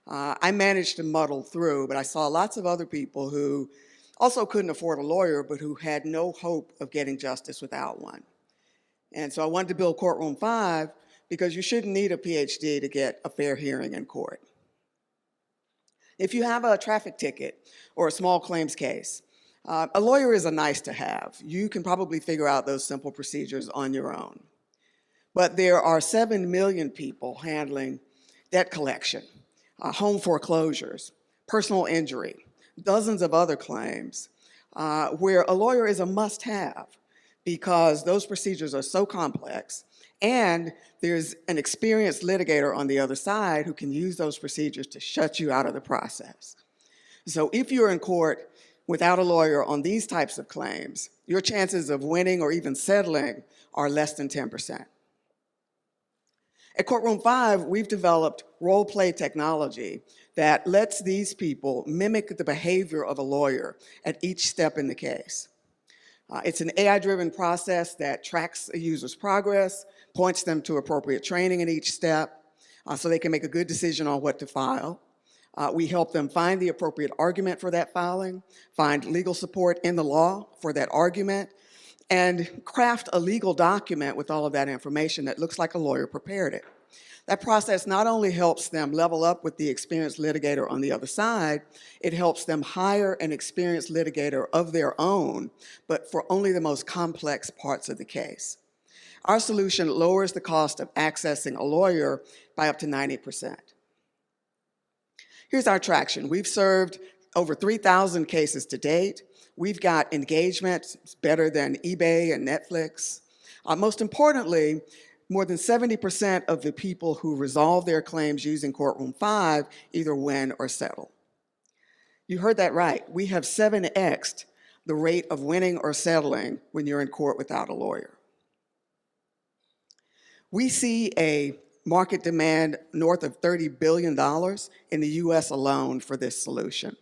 I managed to muddle through, but I saw lots of other people who also couldn't afford a lawyer, but who had no hope of getting justice without one. And so I wanted to build Courtroom 5 because you shouldn't need a PhD to get a fair hearing in court. If you have a traffic ticket or a small claims case, a lawyer is a nice to have. You can probably figure out those simple procedures on your own. But there are 7 million people handling debt collection, home foreclosures, personal injury, dozens of other claims where a lawyer is a must-have because those procedures are so complex, and there's an experienced litigator on the other side who can use those procedures to shut you out of the process. So if you're in court without a lawyer on these types of claims, your chances of winning or even settling are less than 10%. At Courtroom 5, we've developed role-play technology that lets these people mimic the behavior of a lawyer at each step in the case. It's an AI-driven process that tracks a user's progress, points them to appropriate training in each step, so they can make a good decision on what to file. We help them find the appropriate argument for that filing, find legal support in the law for that argument, and craft a legal document with all of that information that looks like a lawyer prepared it. That process not only helps them level up with the experienced litigator on the other side, it helps them hire an experienced litigator of their own, but for only the most complex parts of the case. Our solution lowers the cost of accessing a lawyer by up to 90%. Here's our traction. We've served over 3,000 cases to date. We've got engagement better than eBay and Netflix. Most importantly, more than 70% of the people who resolve their claims using Courtroom 5 either win or settle. You heard that right. We have 7x'd the rate of winning or settling when you're in court without a lawyer. We see a market demand north of $30 billion in the US alone for this solution.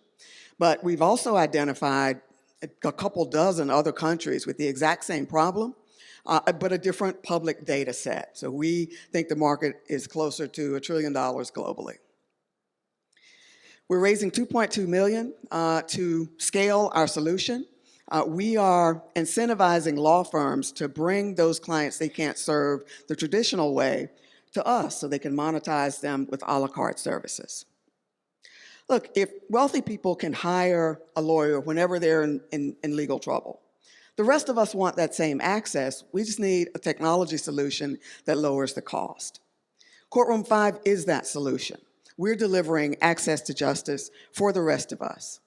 But we've also identified a couple dozen other countries with the exact same problem, but a different public data set. So we think the market is closer to $1 trillion globally. We're raising $2.2 million to scale our solution. We are incentivizing law firms to bring those clients they can't serve the traditional way to us so they can monetize them with a la carte services. Look, if wealthy people can hire a lawyer whenever they're in legal trouble, the rest of us want that same access. We just need a technology solution that lowers the cost. Courtroom 5 is that solution. We're delivering access to justice for the rest of us.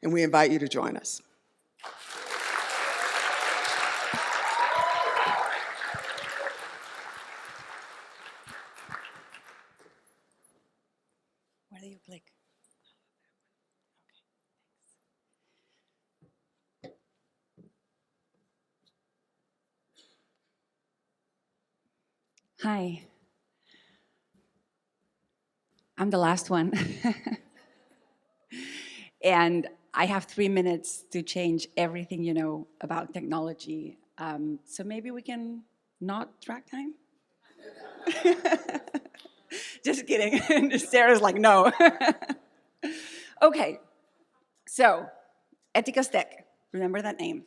And we invite you to join us. Where do you click? Hi. I'm the last one. And I have 3 minutes to change everything you know about technology. So maybe we can not track time? Just kidding. Sarah's like, no. Okay. So, Etica's Tech. Remember that name.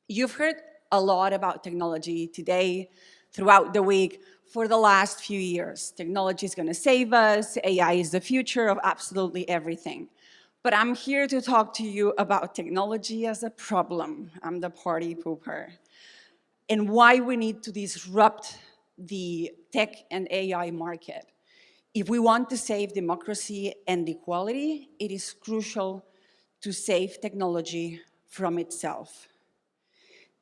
You've heard a lot about technology today, throughout the week, for the last few years. Technology is going to save us. AI is the future of absolutely everything. But I'm here to talk to you about technology as a problem. I'm the party pooper. And why we need to disrupt the tech and AI market. If we want to save democracy and equality, it is crucial to save technology from itself.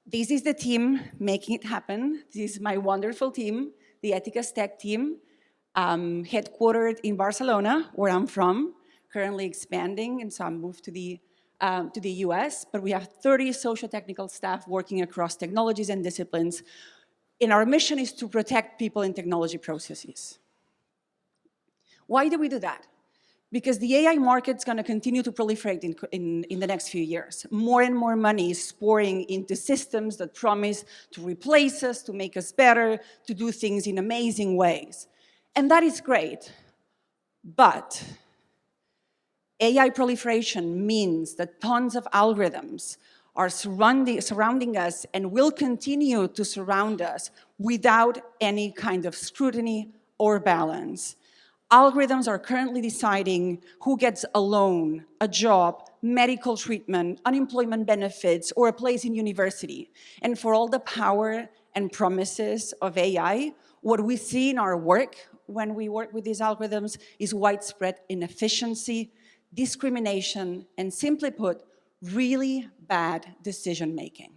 This is the team making it happen. This is my wonderful team, the Ethicas Tech team, headquartered in Barcelona, where I'm from, currently expanding, and so I moved to the US, but we have 30 socio-technical staff working across technologies and disciplines, and our mission is to protect people in technology processes. Why do we do that? Because the AI market's going to continue to proliferate in the next few years. More and more money is pouring into systems that promise to replace us, to make us better, to do things in amazing ways. And that is great. But AI proliferation means that tons of algorithms are surrounding us and will continue to surround us without any kind of scrutiny or balance. Algorithms are currently deciding who gets a loan, a job, medical treatment, unemployment benefits, or a place in university. And for all the power and promises of AI, what we see in our work when we work with these algorithms is widespread inefficiency, discrimination, and simply put, really bad decision-making.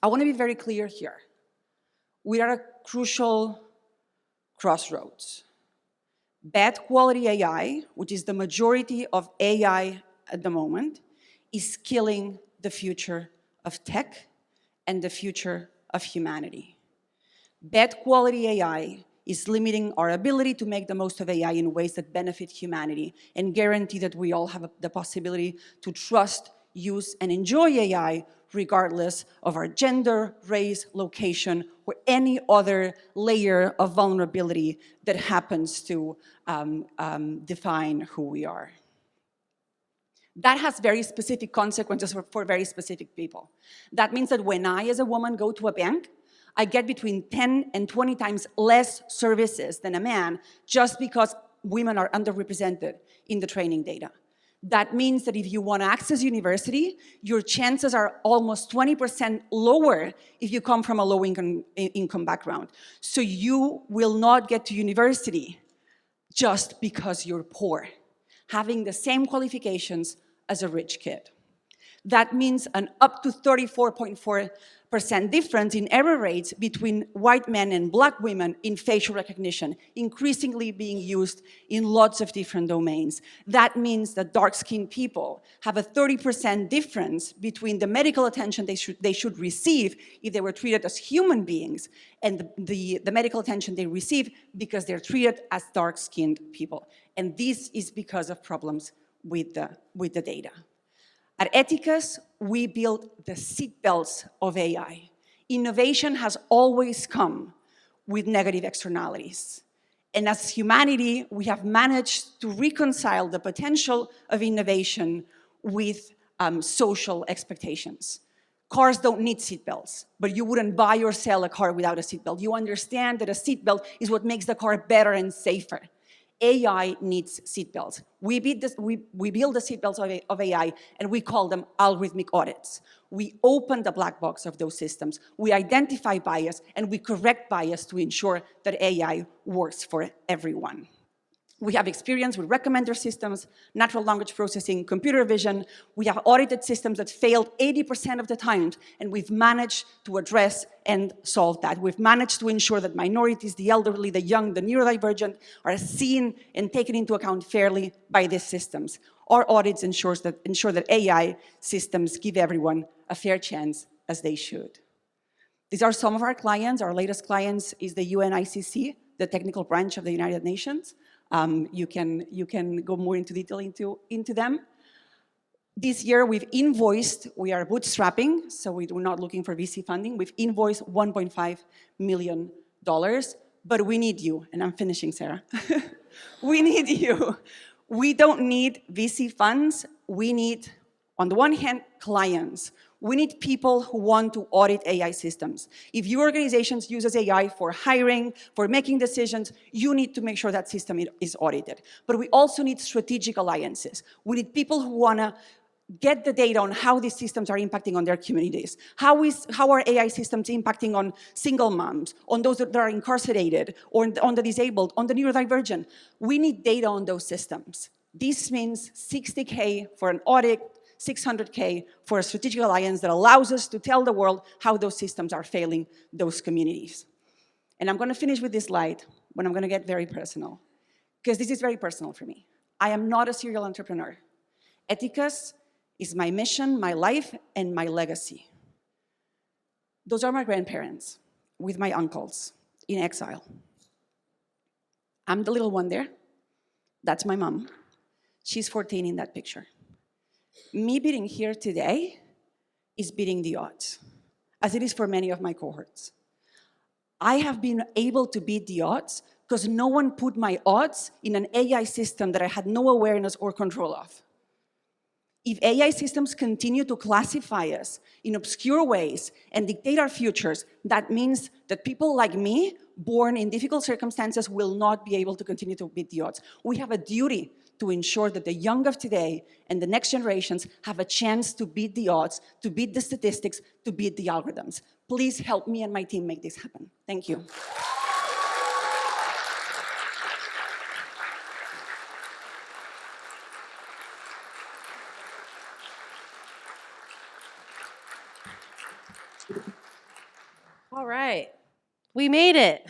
I want to be very clear here. We are at a crucial crossroads. Bad quality AI, which is the majority of AI at the moment, is killing the future of tech and the future of humanity. Bad quality AI is limiting our ability to make the most of AI in ways that benefit humanity and guarantee that we all have the possibility to trust, use, and enjoy AI regardless of our gender, race, location, or any other layer of vulnerability that happens to define who we are. That has very specific consequences for very specific people. That means that when I, as a woman, go to a bank, I get between 10 and 20 times less services than a man just because women are underrepresented in the training data. That means that if you want to access university, your chances are almost 20% lower if you come from a low-income background. So you will not get to university just because you're poor, having the same qualifications as a rich kid. That means an up to 34.4% difference in error rates between white men and black women in facial recognition, increasingly being used in lots of different domains. That means that dark-skinned people have a 30% difference between the medical attention they should receive if they were treated as human beings and the medical attention they receive because they're treated as dark-skinned people. And this is because of problems with the data. At Ethicas, we built the seatbelts of AI. Innovation has always come with negative externalities. And as humanity, we have managed to reconcile the potential of innovation with social expectations. Cars don't need seatbelts, but you wouldn't buy or sell a car without a seatbelt. You understand that a seatbelt is what makes the car better and safer. AI needs seatbelts. We build the seatbelts of AI, and we call them algorithmic audits. We open the black box of those systems. We identify bias, and we correct bias to ensure that AI works for everyone. We have experience with recommender systems, natural language processing, computer vision. We have audited systems that failed 80% of the time, and we've managed to address and solve that. We've managed to ensure that minorities, the elderly, the young, the neurodivergent are seen and taken into account fairly by these systems. Our audits ensure that AI systems give everyone a fair chance, as they should. These are some of our clients. Our latest clients is the UNICC, the technical branch of the United Nations. You can go more into detail into them. This year we are bootstrapping, so we're not looking for VC funding. We've invoiced $1.5 million, but we need you, and I'm finishing, Sarah. We need you. We don't need VC funds. We need, on the one hand, clients. We need people who want to audit AI systems. If your organization uses AI for hiring, for making decisions, you need to make sure that system is audited. But we also need strategic alliances. We need people who want to get the data on how these systems are impacting on their communities. How are AI systems impacting on single moms, on those that are incarcerated, or on the disabled, on the neurodivergent? We need data on those systems. This means $60K for an audit, $600K for a strategic alliance that allows us to tell the world how those systems are failing those communities. And I'm going to finish with this slide, when I'm going to get very personal, because this is very personal for me. I am not a serial entrepreneur. Ethicus is my mission, my life, and my legacy. Those are my grandparents with my uncles in exile. I'm the little one there. That's my mom. She's 14 in that picture. Me being here today is beating the odds, as it is for many of my cohorts. I have been able to beat the odds because no one put my odds in an AI system that I had no awareness or control of. If AI systems continue to classify us in obscure ways and dictate our futures, that means that people like me, born in difficult circumstances, will not be able to continue to beat the odds. We have a duty to ensure that the young of today and the next generations have a chance to beat the odds, to beat the statistics, to beat the algorithms. Please help me and my team make this happen. Thank you. All right, we made it.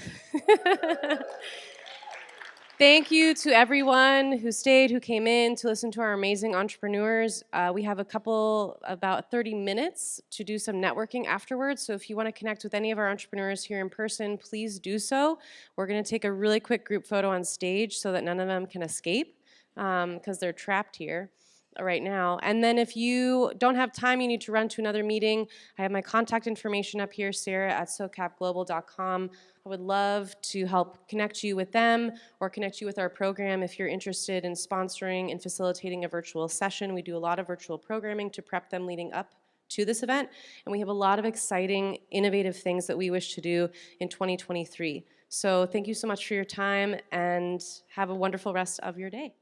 Thank you to everyone who stayed, who came in to listen to our amazing entrepreneurs. We have about 30 minutes to do some networking afterwards. So if you want to connect with any of our entrepreneurs here in person, please do so. We're going to take a really quick group photo on stage so that none of them can escape because they're trapped here right now. And then if you don't have time, you need to run to another meeting, I have my contact information up here, sarah@socapglobal.com. I would love to help connect you with them or connect you with our program if you're interested in sponsoring and facilitating a virtual session. We do a lot of virtual programming to prep them leading up to this event, and we have a lot of exciting, innovative things that we wish to do in 2023. So thank you so much for your time, and have a wonderful rest of your day.